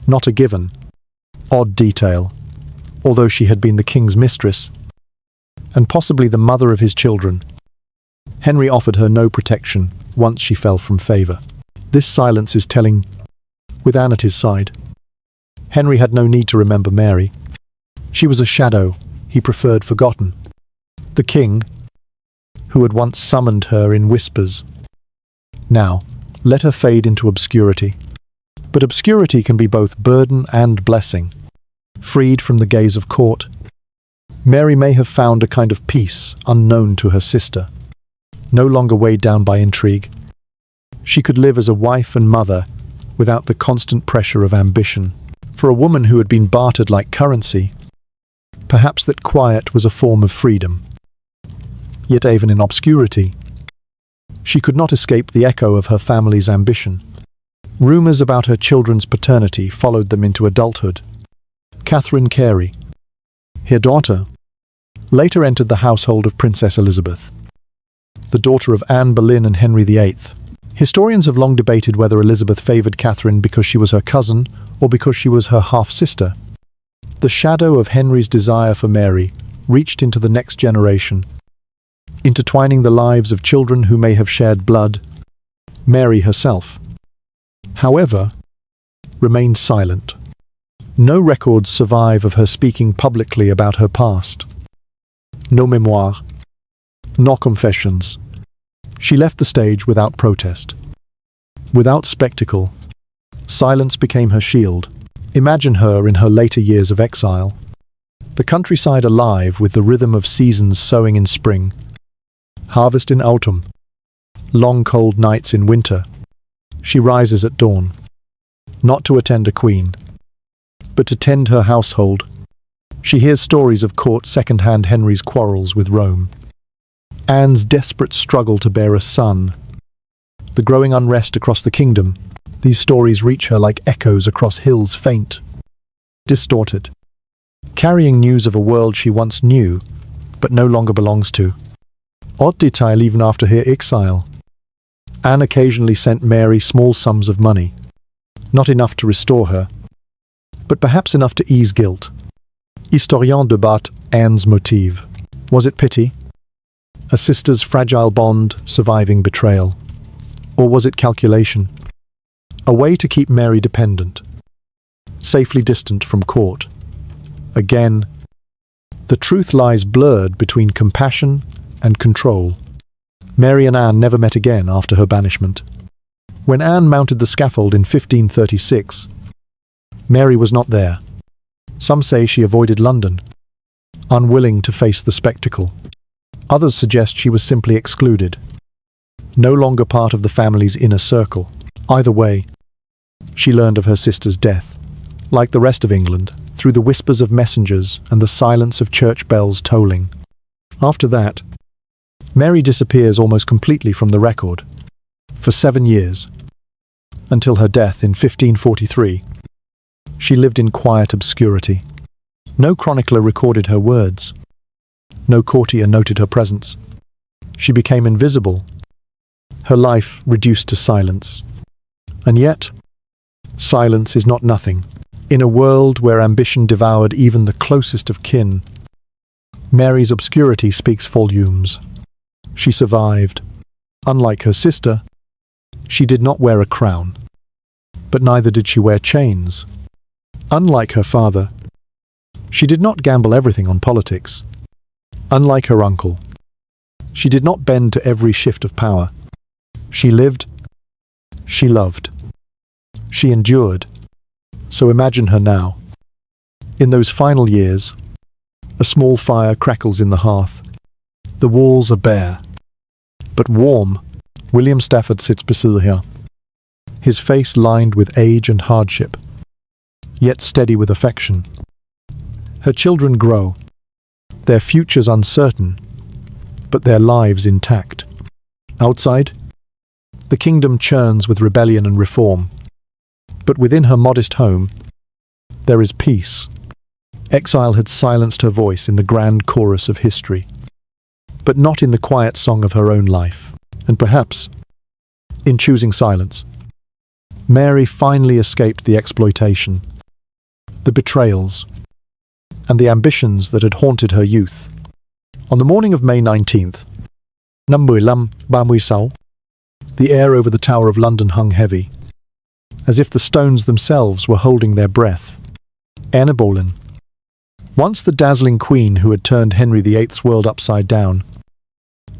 not a given, odd detail, although she had been the king's mistress, and possibly the mother of his children. Henry offered her no protection once she fell from favour. This silence is telling. With Anne at his side, Henry had no need to remember Mary. She was a shadow he preferred forgotten. The king, who had once summoned her in whispers, now let her fade into obscurity. But obscurity can be both burden and blessing. Freed from the gaze of court, Mary may have found a kind of peace unknown to her sister. No longer weighed down by intrigue, she could live as a wife and mother without the constant pressure of ambition. For a woman who had been bartered like currency, perhaps that quiet was a form of freedom. Yet even in obscurity, she could not escape the echo of her family's ambition. Rumours about her children's paternity followed them into adulthood. Catherine Carey, her daughter, later entered the household of Princess Elizabeth, the daughter of Anne Boleyn and Henry VIII. Historians have long debated whether Elizabeth favoured Catherine because she was her cousin or because she was her half-sister. The shadow of Henry's desire for Mary reached into the next generation, intertwining the lives of children who may have shared blood. Mary herself, however, remained silent. No records survive of her speaking publicly about her past. No memoir, no confessions. She left the stage without protest. Without spectacle, silence became her shield. Imagine her in her later years of exile. The countryside alive with the rhythm of seasons sowing in spring, harvest in autumn, long cold nights in winter. She rises at dawn, not to attend a queen, but to tend her household. She hears stories of court second-hand Henry's quarrels with Rome, Anne's desperate struggle to bear a son, the growing unrest across the kingdom. These stories reach her like echoes across hills faint, distorted, carrying news of a world she once knew, but no longer belongs to. Odd detail even after her exile. Anne occasionally sent Mary small sums of money, not enough to restore her, but perhaps enough to ease guilt. Historians débat Anne's motive. Was it pity? A sister's fragile bond surviving betrayal? Or was it calculation? A way to keep Mary dependent, safely distant from court. Again, the truth lies blurred between compassion and control. Mary and Anne never met again after her banishment. When Anne mounted the scaffold in 1536, Mary was not there. Some say she avoided London, unwilling to face the spectacle. Others suggest she was simply excluded, no longer part of the family's inner circle. Either way, she learned of her sister's death, like the rest of England, through the whispers of messengers and the silence of church bells tolling. After that, Mary disappears almost completely from the record, for 7 years, until her death in 1543. She lived in quiet obscurity. No chronicler recorded her words. No courtier noted her presence. She became invisible, her life reduced to silence. And yet, silence is not nothing. In a world where ambition devoured even the closest of kin, Mary's obscurity speaks volumes. She survived. Unlike her sister, she did not wear a crown, but neither did she wear chains. Unlike her father, she did not gamble everything on politics. Unlike her uncle, she did not bend to every shift of power. She lived, she loved, she endured. So imagine her now. In those final years, A small fire crackles in the hearth. The walls are bare, but warm. William Stafford sits beside her, his face lined with age and hardship, yet steady with affection. Her children grow, their futures uncertain, but their lives intact. Outside, the kingdom churns with rebellion and reform, but within her modest home, there is peace. Exile had silenced her voice in the grand chorus of history, but not in the quiet song of her own life. And perhaps, in choosing silence, Mary finally escaped the exploitation, the betrayals, and the ambitions that had haunted her youth. On the morning of May 19th, năm 1536, the air over the Tower of London hung heavy, as if the stones themselves were holding their breath. Anne Boleyn, once the dazzling queen who had turned Henry VIII's world upside down,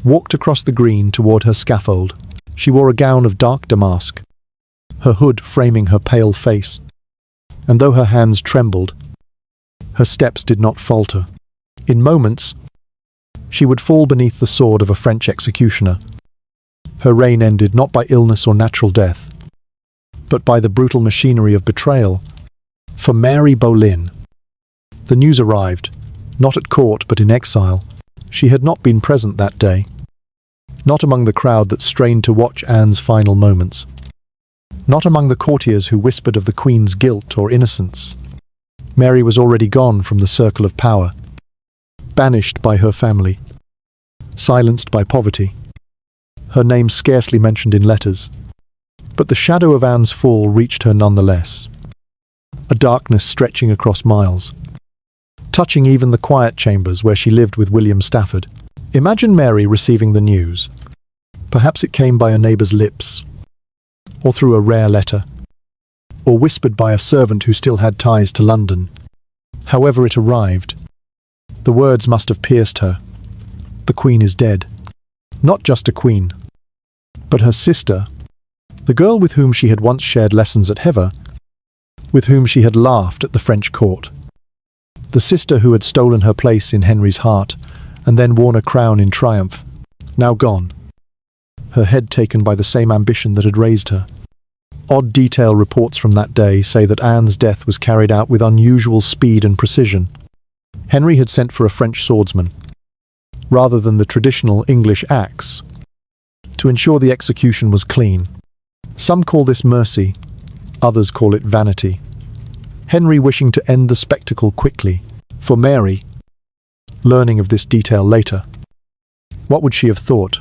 walked across the green toward her scaffold. She wore a gown of dark damask, her hood framing her pale face, and though her hands trembled, her steps did not falter. In moments, she would fall beneath the sword of a French executioner. Her reign ended not by illness or natural death, but by the brutal machinery of betrayal. For Mary Boleyn, the news arrived, not at court but in exile. She had not been present that day, not among the crowd that strained to watch Anne's final moments, not among the courtiers who whispered of the Queen's guilt or innocence. Mary was already gone from the circle of power, banished by her family, silenced by poverty, her name scarcely mentioned in letters. But the shadow of Anne's fall reached her nonetheless, a darkness stretching across miles, touching even the quiet chambers where she lived with William Stafford. Imagine Mary receiving the news. Perhaps it came by a neighbour's lips, or through a rare letter, or whispered by a servant who still had ties to London. However it arrived, the words must have pierced her. The Queen is dead. Not just a queen, but her sister, the girl with whom she had once shared lessons at Hever, with whom she had laughed at the French court. The sister who had stolen her place in Henry's heart and then worn a crown in triumph, now gone, her head taken by the same ambition that had raised her. Odd detail reports from that day say that Anne's death was carried out with unusual speed and precision. Henry had sent for a French swordsman, rather than the traditional English axe, to ensure the execution was clean. Some call this mercy, others call it vanity. Henry wishing to end the spectacle quickly. For Mary, learning of this detail later, what would she have thought?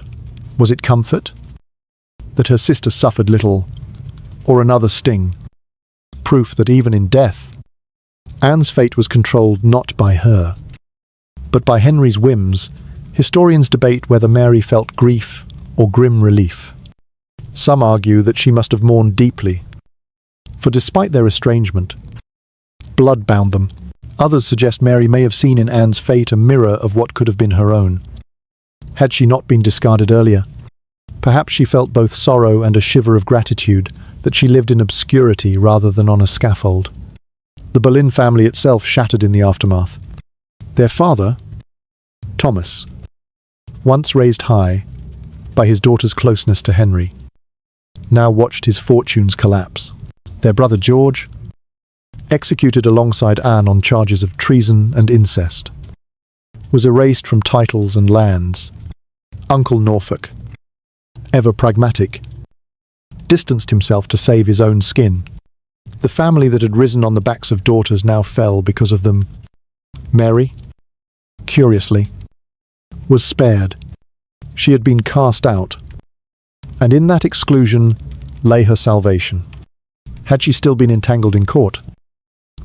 Was it comfort? That her sister suffered little, or another sting? Proof that even in death, Anne's fate was controlled not by her, but by Henry's whims. Historians debate whether Mary felt grief or grim relief. Some argue that she must have mourned deeply, for despite their estrangement, blood bound them. Others suggest Mary may have seen in Anne's fate a mirror of what could have been her own. Had she not been discarded earlier, perhaps she felt both sorrow and a shiver of gratitude that she lived in obscurity rather than on a scaffold. The Boleyn family itself shattered in the aftermath. Their father, Thomas, once raised high by his daughter's closeness to Henry, now watched his fortunes collapse. Their brother George, executed alongside Anne on charges of treason and incest, was erased from titles and lands. Uncle Norfolk, ever pragmatic, distanced himself to save his own skin. The family that had risen on the backs of daughters now fell because of them. Mary, curiously, was spared. She had been cast out, and in that exclusion lay her salvation. Had she still been entangled in court,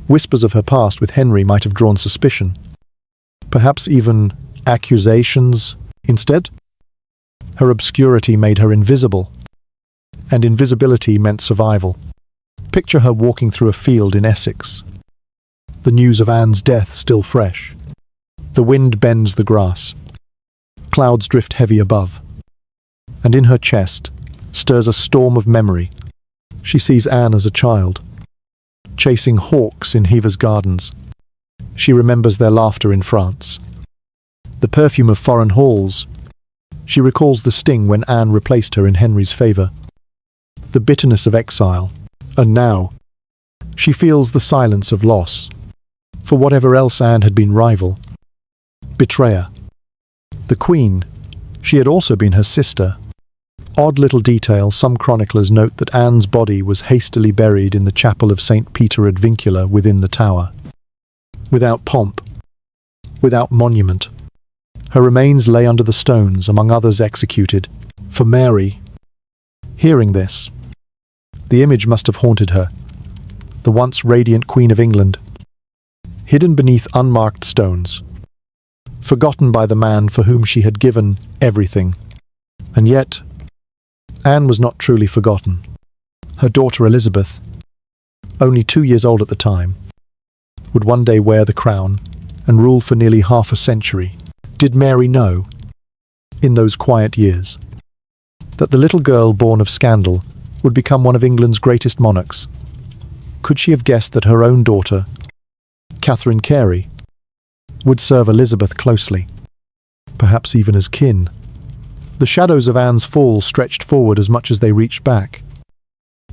whispers of her past with Henry might have drawn suspicion, perhaps even accusations. Instead, her obscurity made her invisible, and invisibility meant survival. Picture her walking through a field in Essex, the news of Anne's death still fresh. The wind bends the grass, clouds drift heavy above, and in her chest stirs a storm of memory. She sees Anne as a child, chasing hawks in Hever's gardens, She remembers their laughter in France. The perfume of foreign halls. She recalls the sting when Anne replaced her in Henry's favour. The bitterness of exile. And now, she feels the silence of loss. For whatever else Anne had been rival. Betrayer. The Queen. She had also been her sister. Odd little detail, some chroniclers note that Anne's body was hastily buried in the chapel of St. Peter ad Vincula within the tower. Without pomp. Without monument. Her remains lay under the stones, among others executed. For Mary, hearing this, the image must have haunted her. The once radiant Queen of England, hidden beneath unmarked stones, forgotten by the man for whom she had given everything. And yet, Anne was not truly forgotten. Her daughter Elizabeth, only 2 years old at the time, would one day wear the crown and rule for nearly half a century. Did Mary know, in those quiet years, that the little girl born of scandal would become one of England's greatest monarchs? Could she have guessed that her own daughter, Catherine Carey, would serve Elizabeth closely, perhaps even as kin? The shadows of Anne's fall stretched forward as much as they reached back,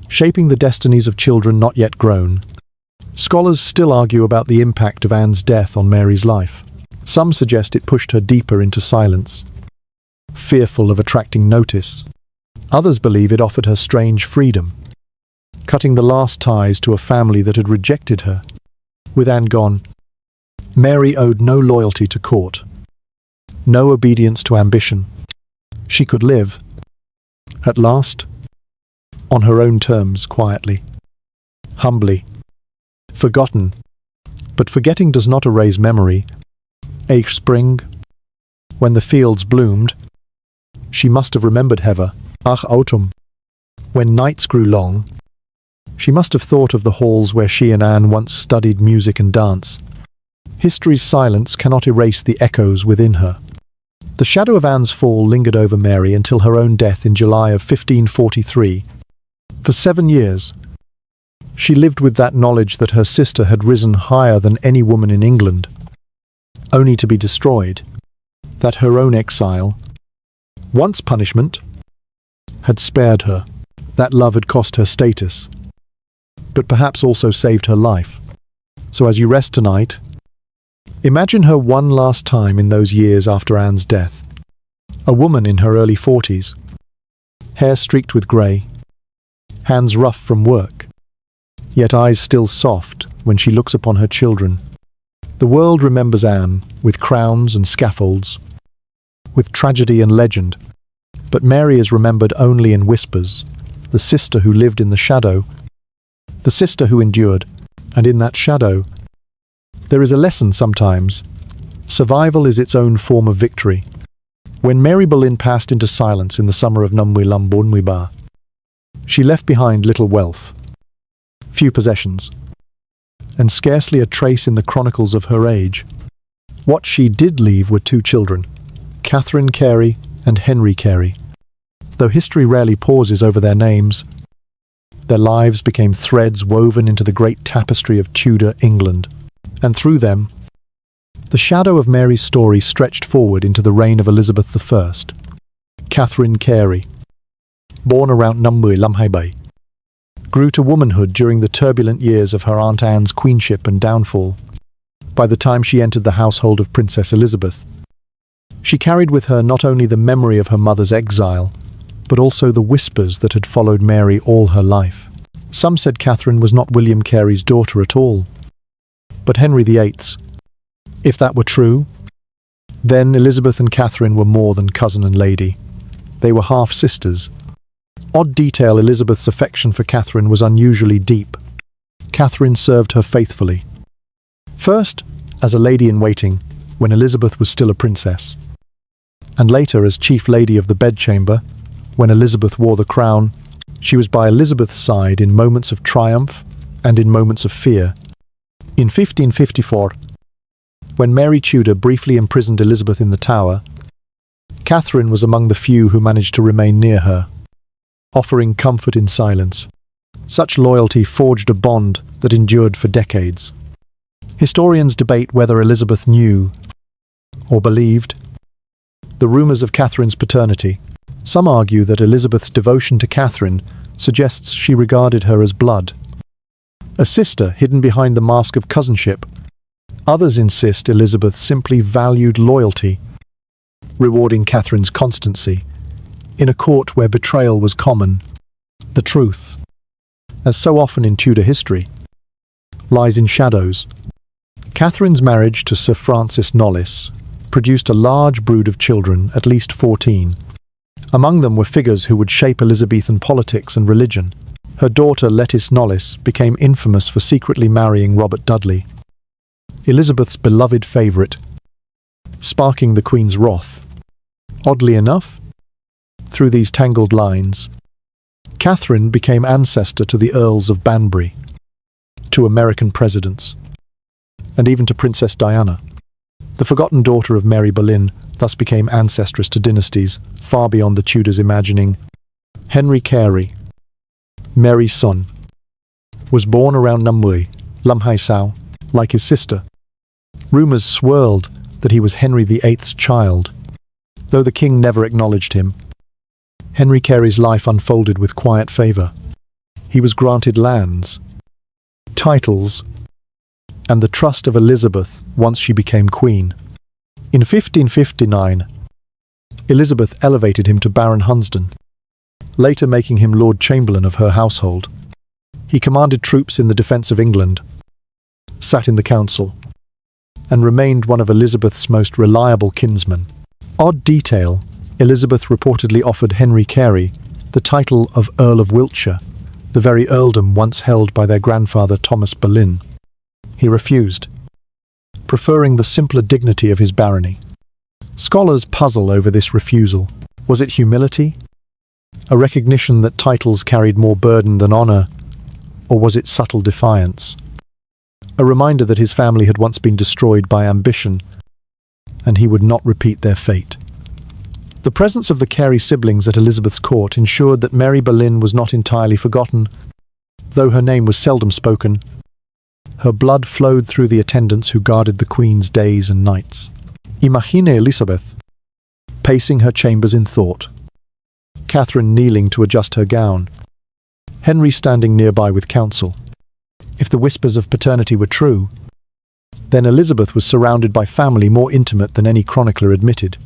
shaping the destinies of children not yet grown. Scholars still argue about the impact of Anne's death on Mary's life. Some suggest it pushed her deeper into silence, fearful of attracting notice. Others believe it offered her strange freedom, cutting the last ties to a family that had rejected her. With Anne gone, Mary owed no loyalty to court, no obedience to ambition. She could live, at last, on her own terms, quietly, humbly, forgotten. But forgetting does not erase memory. Each spring, when the fields bloomed, she must have remembered Heather. Ach autumn. When nights grew long, she must have thought of the halls where she and Anne once studied music and dance. History's silence cannot erase the echoes within her. The shadow of Anne's fall lingered over Mary until her own death in July of 1543. For 7 years, she lived with that knowledge that her sister had risen higher than any woman in England, only to be destroyed, that her own exile, once punishment, had spared her, that love had cost her status, but perhaps also saved her life. So as you rest tonight, imagine her one last time in those years after Anne's death. A woman in her early 40s, hair streaked with grey, hands rough from work, yet eyes still soft when she looks upon her children. The world remembers Anne with crowns and scaffolds, with tragedy and legend, but Mary is remembered only in whispers, the sister who lived in the shadow, the sister who endured, and in that shadow, there is a lesson sometimes. Survival is its own form of victory. When Mary Boleyn passed into silence in the summer of Numwilambornwiba, she left behind little wealth, few possessions, and scarcely a trace in the chronicles of her age. What she did leave were 2 children, Catherine Carey and Henry Carey. Though history rarely pauses over their names, their lives became threads woven into the great tapestry of Tudor England. And through them, the shadow of Mary's story stretched forward into the reign of Elizabeth I. Catherine Carey, born around Numwilambornwiba, grew to womanhood during the turbulent years of her Aunt Anne's queenship and downfall. By the time she entered the household of Princess Elizabeth, she carried with her not only the memory of her mother's exile, but also the whispers that had followed Mary all her life. Some said Catherine was not William Carey's daughter at all, but Henry VIII's. If that were true, then Elizabeth and Catherine were more than cousin and lady. They were half-sisters. Odd detail, Elizabeth's affection for Catherine was unusually deep. Catherine served her faithfully. First, as a lady-in-waiting, when Elizabeth was still a princess, and later as chief lady of the bedchamber, when Elizabeth wore the crown. She was by Elizabeth's side in moments of triumph and in moments of fear. In 1554, when Mary Tudor briefly imprisoned Elizabeth in the Tower, Catherine was among the few who managed to remain near her, offering comfort in silence. Such loyalty forged a bond that endured for decades. Historians debate whether Elizabeth knew or believed the rumours of Catherine's paternity. Some argue that Elizabeth's devotion to Catherine suggests she regarded her as blood, a sister hidden behind the mask of cousinship. Others insist Elizabeth simply valued loyalty, rewarding Catherine's constancy in a court where betrayal was common. The truth, as so often in Tudor history, lies in shadows. Catherine's marriage to Sir Francis Knollys produced a large brood of children, at least 14. Among them were figures who would shape Elizabethan politics and religion. Her daughter Lettice Knollys became infamous for secretly marrying Robert Dudley, Elizabeth's beloved favourite, sparking the Queen's wrath. Oddly enough, through these tangled lines, Catherine became ancestor to the Earls of Banbury, to American presidents, and even to Princess Diana. The forgotten daughter of Mary Boleyn thus became ancestress to dynasties far beyond the Tudors' imagining. Henry Carey, Mary's son, was born around Numwy, Lumhaisau, like his sister. Rumours swirled that he was Henry VIII's child, though the king never acknowledged him. Henry Carey's life unfolded with quiet favour. He was granted lands, titles, and the trust of Elizabeth once she became queen. In 1559, Elizabeth elevated him to Baron Hunsdon, later making him Lord Chamberlain of her household. He commanded troops in the defence of England, sat in the council, and remained one of Elizabeth's most reliable kinsmen. Odd detail, Elizabeth reportedly offered Henry Carey the title of Earl of Wiltshire, the very earldom once held by their grandfather Thomas Boleyn. He refused, preferring the simpler dignity of his barony. Scholars puzzle over this refusal. Was it humility? A recognition that titles carried more burden than honour? Or was it subtle defiance? A reminder that his family had once been destroyed by ambition, and he would not repeat their fate. The presence of the Carey siblings at Elizabeth's court ensured that Mary Boleyn was not entirely forgotten. Though her name was seldom spoken, her blood flowed through the attendants who guarded the Queen's days and nights. Imagine Elizabeth, pacing her chambers in thought, Catherine kneeling to adjust her gown, Henry standing nearby with counsel. If the whispers of paternity were true, then Elizabeth was surrounded by family more intimate than any chronicler admitted.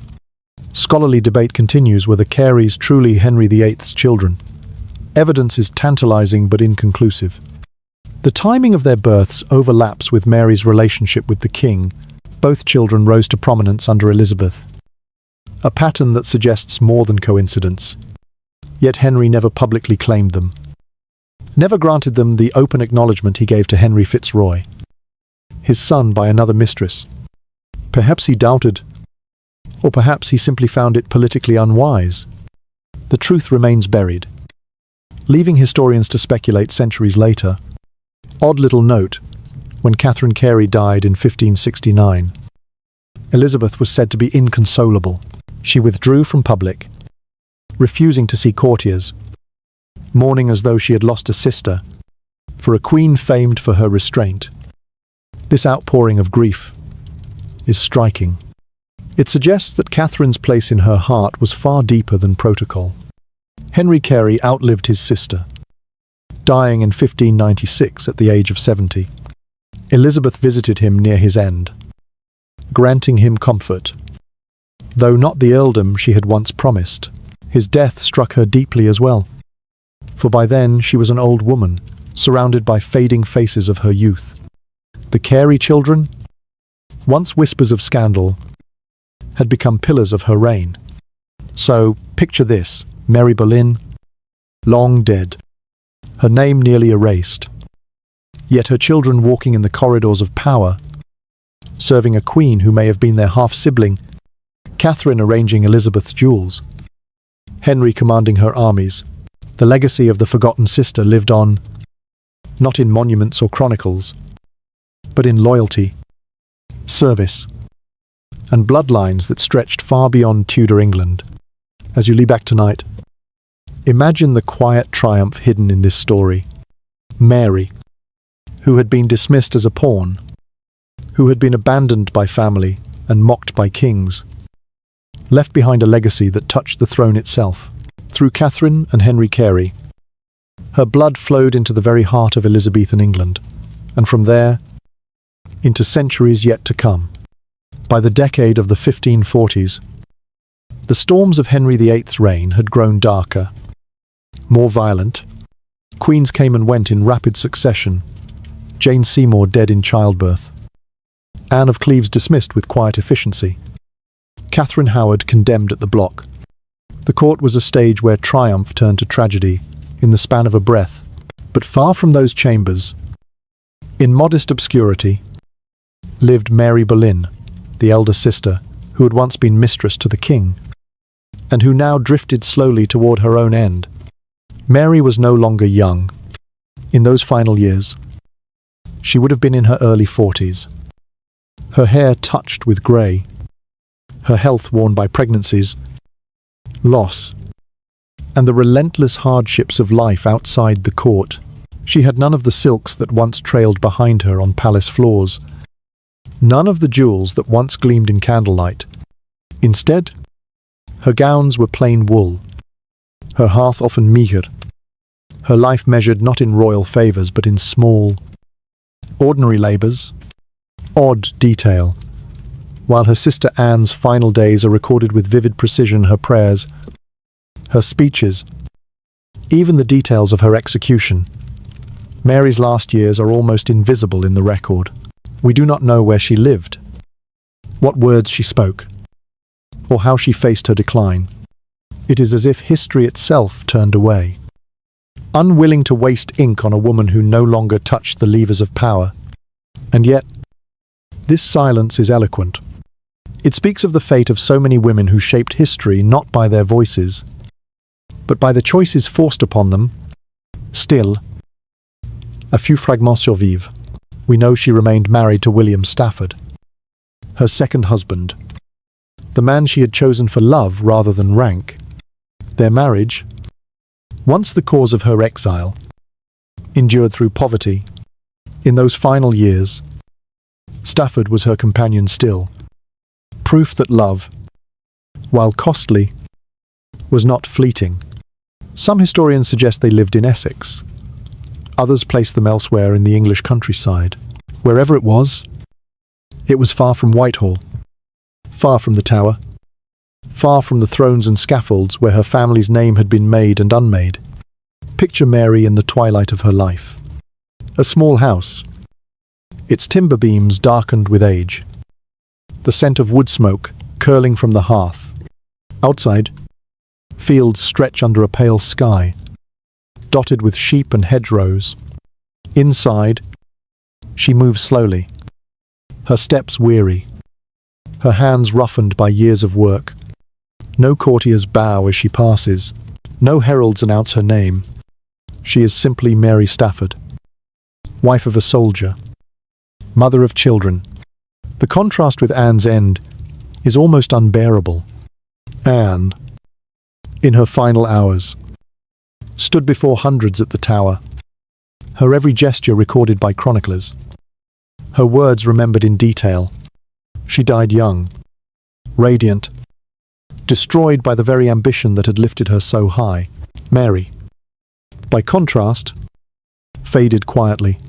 Scholarly debate continues were the Careys truly Henry VIII's children. Evidence is tantalizing but inconclusive. The timing of their births overlaps with Mary's relationship with the king. Both children rose to prominence under Elizabeth, a pattern that suggests more than coincidence. Yet Henry never publicly claimed them, never granted them the open acknowledgement he gave to Henry Fitzroy, his son by another mistress. Perhaps he doubted, or perhaps he simply found it politically unwise. The truth remains buried, leaving historians to speculate centuries later. Odd little note, when Catherine Carey died in 1569, Elizabeth was said to be inconsolable. She withdrew from public, refusing to see courtiers, mourning as though she had lost a sister, for a queen famed for her restraint. This outpouring of grief is striking. It suggests that Catherine's place in her heart was far deeper than protocol. Henry Carey outlived his sister, dying in 1596 at the age of 70. Elizabeth visited him near his end, granting him comfort, though not the earldom she had once promised. His death struck her deeply as well, for by then she was an old woman, surrounded by fading faces of her youth. The Carey children, once whispers of scandal, had become pillars of her reign. So, picture this, Mary Boleyn, long dead, her name nearly erased, yet her children walking in the corridors of power, serving a queen who may have been their half-sibling, Catherine arranging Elizabeth's jewels, Henry commanding her armies. The legacy of the forgotten sister lived on, not in monuments or chronicles, but in loyalty, service, and bloodlines that stretched far beyond Tudor England. As you lie back tonight, imagine the quiet triumph hidden in this story. Mary, who had been dismissed as a pawn, who had been abandoned by family and mocked by kings, left behind a legacy that touched the throne itself. Through Catherine and Henry Carey, her blood flowed into the very heart of Elizabethan England, and from there, into centuries yet to come. By the decade of the 1540s, the storms of Henry VIII's reign had grown darker, more violent. Queens came and went in rapid succession. Jane Seymour dead in childbirth. Anne of Cleves dismissed with quiet efficiency. Catherine Howard condemned at the block. The court was a stage where triumph turned to tragedy in the span of a breath. But far from those chambers, in modest obscurity, lived Mary Boleyn, the elder sister, who had once been mistress to the king, and who now drifted slowly toward her own end. Mary was no longer young. In those final years, she would have been in her early 40s. Her hair touched with grey, her health worn by pregnancies, loss, and the relentless hardships of life outside the court. She had none of the silks that once trailed behind her on palace floors, none of the jewels that once gleamed in candlelight. Instead, her gowns were plain wool, her hearth often meagre, her life measured not in royal favours but in small, ordinary labours, odd detail. While her sister Anne's final days are recorded with vivid precision, her prayers, her speeches, even the details of her execution, Mary's last years are almost invisible in the record. We do not know where she lived, what words she spoke, or how she faced her decline. It is as if history itself turned away, unwilling to waste ink on a woman who no longer touched the levers of power. And yet, this silence is eloquent. It speaks of the fate of so many women who shaped history not by their voices, but by the choices forced upon them. Still, a few fragments survivent. We know she remained married to William Stafford, her second husband, the man she had chosen for love rather than rank. Their marriage, once the cause of her exile, endured through poverty. In those final years, Stafford was her companion still, proof that love, while costly, was not fleeting. Some historians suggest they lived in Essex. Others place them elsewhere in the English countryside. Wherever it was far from Whitehall, far from the Tower, far from the thrones and scaffolds where her family's name had been made and unmade. Picture Mary in the twilight of her life. A small house, its timber beams darkened with age, the scent of wood smoke curling from the hearth. Outside, fields stretch under a pale sky, dotted with sheep and hedgerows. Inside, she moves slowly, her steps weary, her hands roughened by years of work. No courtiers bow as she passes, no heralds announce her name. She is simply Mary Stafford, wife of a soldier, mother of children. The contrast with Anne's end is almost unbearable. Anne, in her final hours, stood before hundreds at the Tower, her every gesture recorded by chroniclers, her words remembered in detail. She died young, radiant, destroyed by the very ambition that had lifted her so high. Mary, by contrast, faded quietly,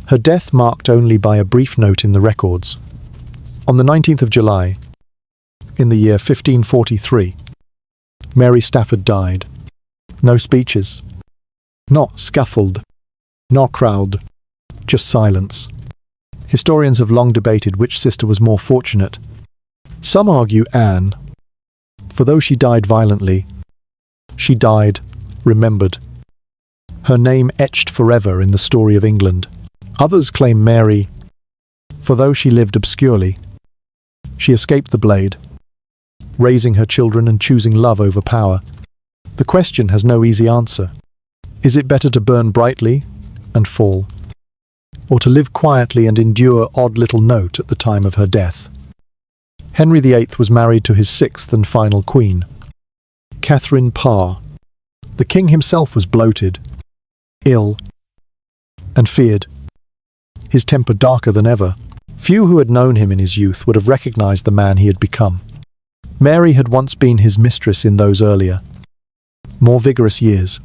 her death marked only by a brief note in the records. On the 19th of July, in the year 1543, Mary Stafford died. No speeches, not scaffold, nor crowd, just silence. Historians have long debated which sister was more fortunate. Some argue Anne, for though she died violently, she died remembered, her name etched forever in the story of England. Others claim Mary, for though she lived obscurely, she escaped the blade, raising her children and choosing love over power. The question has no easy answer. Is it better to burn brightly and fall, or to live quietly and endure odd little note at the time of her death? Henry VIII was married to his sixth and final queen, Catherine Parr. The king himself was bloated, ill, and feared, his temper darker than ever. Few who had known him in his youth would have recognized the man he had become. Mary had once been his mistress in those earlier, more vigorous years,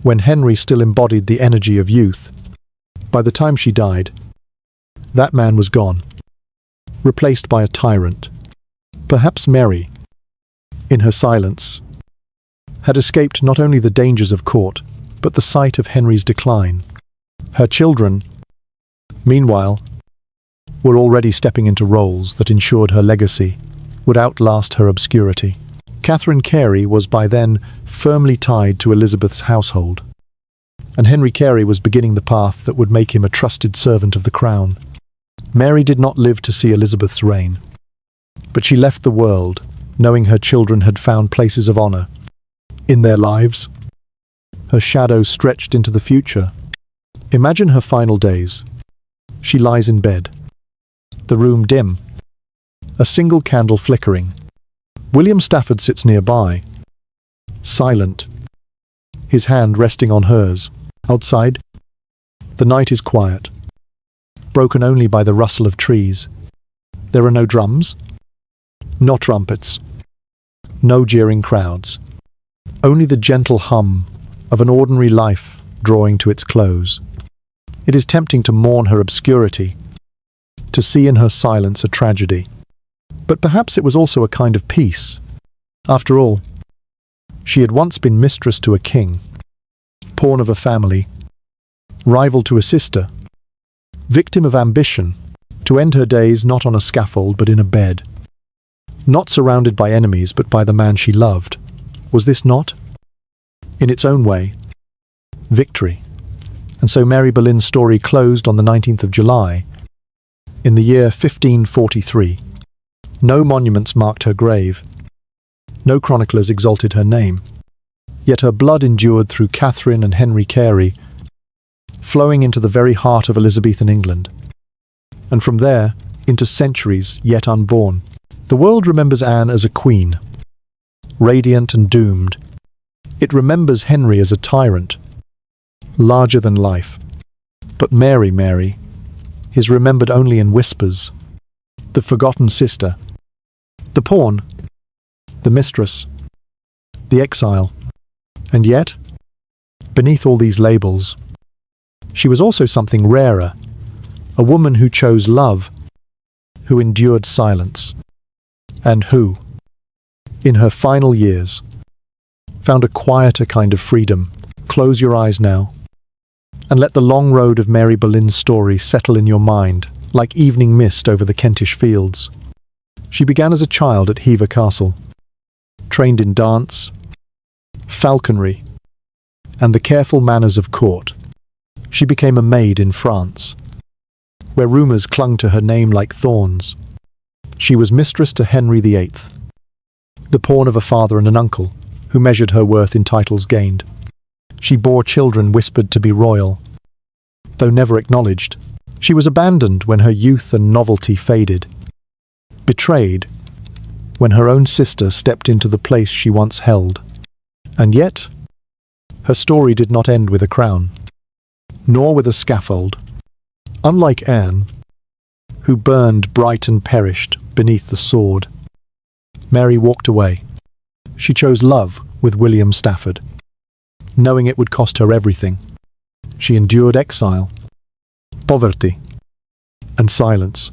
when Henry still embodied the energy of youth. By the time she died, that man was gone, replaced by a tyrant. Perhaps Mary, in her silence, had escaped not only the dangers of court, but the sight of Henry's decline. Her children, meanwhile, were already stepping into roles that ensured her legacy would outlast her obscurity. Catherine Carey was by then firmly tied to Elizabeth's household, and Henry Carey was beginning the path that would make him a trusted servant of the crown. Mary did not live to see Elizabeth's reign, but she left the world knowing her children had found places of honor in their lives. Her shadow stretched into the future. Imagine her final days. She lies in bed, the room dim, a single candle flickering. William Stafford sits nearby, silent, his hand resting on hers. Outside, the night is quiet, broken only by the rustle of trees. There are no drums, no trumpets, no jeering crowds, only the gentle hum of an ordinary life drawing to its close. It is tempting to mourn her obscurity, to see in her silence a tragedy. But perhaps it was also a kind of peace. After all, she had once been mistress to a king, pawn of a family, rival to a sister, victim of ambition, to end her days not on a scaffold but in a bed. Not surrounded by enemies but by the man she loved. Was this not, in its own way, victory? And so Mary Boleyn's story closed on the 19th of July, in the year 1543. No monuments marked her grave. No chroniclers exalted her name. Yet her blood endured through Catherine and Henry Carey, flowing into the very heart of Elizabethan England, and from there into centuries yet unborn. The world remembers Anne as a queen, radiant and doomed. It remembers Henry as a tyrant, larger than life. But Mary, is remembered only in whispers. The forgotten sister, the pawn, the mistress, the exile. And yet, beneath all these labels, she was also something rarer, a woman who chose love, who endured silence, and who, in her final years, found a quieter kind of freedom. Close your eyes now, and let the long road of Mary Boleyn's story settle in your mind, like evening mist over the Kentish fields. She began as a child at Hever Castle, trained in dance, falconry, and the careful manners of court. She became a maid in France, where rumours clung to her name like thorns. She was mistress to Henry VIII, the pawn of a father and an uncle, who measured her worth in titles gained. She bore children whispered to be royal, though never acknowledged. She was abandoned when her youth and novelty faded, betrayed when her own sister stepped into the place she once held. And yet, her story did not end with a crown, nor with a scaffold. Unlike Anne, who burned bright and perished beneath the sword, Mary walked away. She chose love with William Stafford, knowing it would cost her everything. She endured exile, poverty, and silence,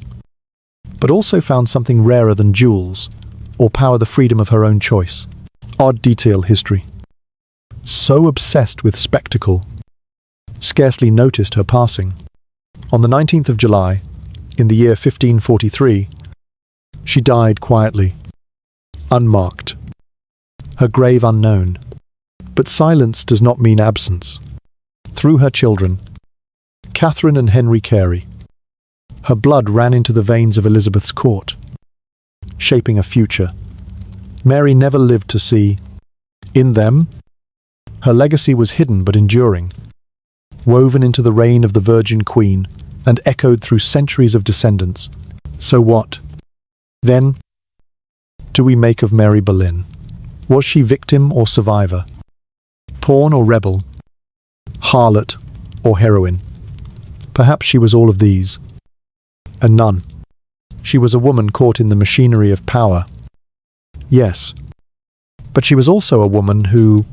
but also found something rarer than jewels or power: the freedom of her own choice. Odd detail history. So obsessed with spectacle, scarcely noticed her passing. On the 19th of July, in the year 1543, she died quietly, unmarked, her grave unknown. But silence does not mean absence. Through her children, Catherine and Henry Carey, her blood ran into the veins of Elizabeth's court, shaping a future Mary never lived to see. In them, her legacy was hidden but enduring, woven into the reign of the Virgin Queen and echoed through centuries of descendants. So what, then, do we make of Mary Boleyn? Was she victim or survivor? Pawn or rebel? Harlot or heroine? Perhaps she was all of these. A nun. She was a woman caught in the machinery of power. Yes, but she was also a woman who,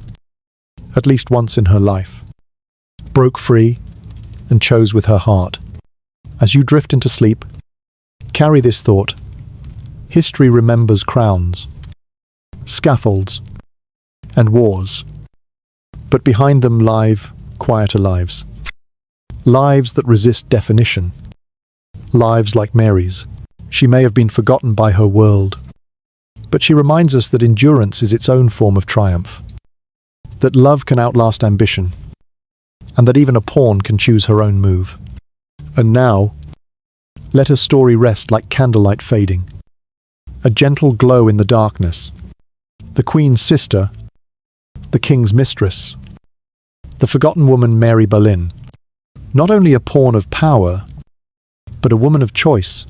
at least once in her life, broke free and chose with her heart. As you drift into sleep, carry this thought. History remembers crowns, scaffolds, and wars, but behind them live, quieter lives. Lives that resist definition. Lives like Mary's. She may have been forgotten by her world, but she reminds us that endurance is its own form of triumph, that love can outlast ambition, and that even a pawn can choose her own move. And now, let her story rest like candlelight fading, a gentle glow in the darkness. The Queen's sister, the King's mistress, the forgotten woman Mary Boleyn, not only a pawn of power, but a woman of choice,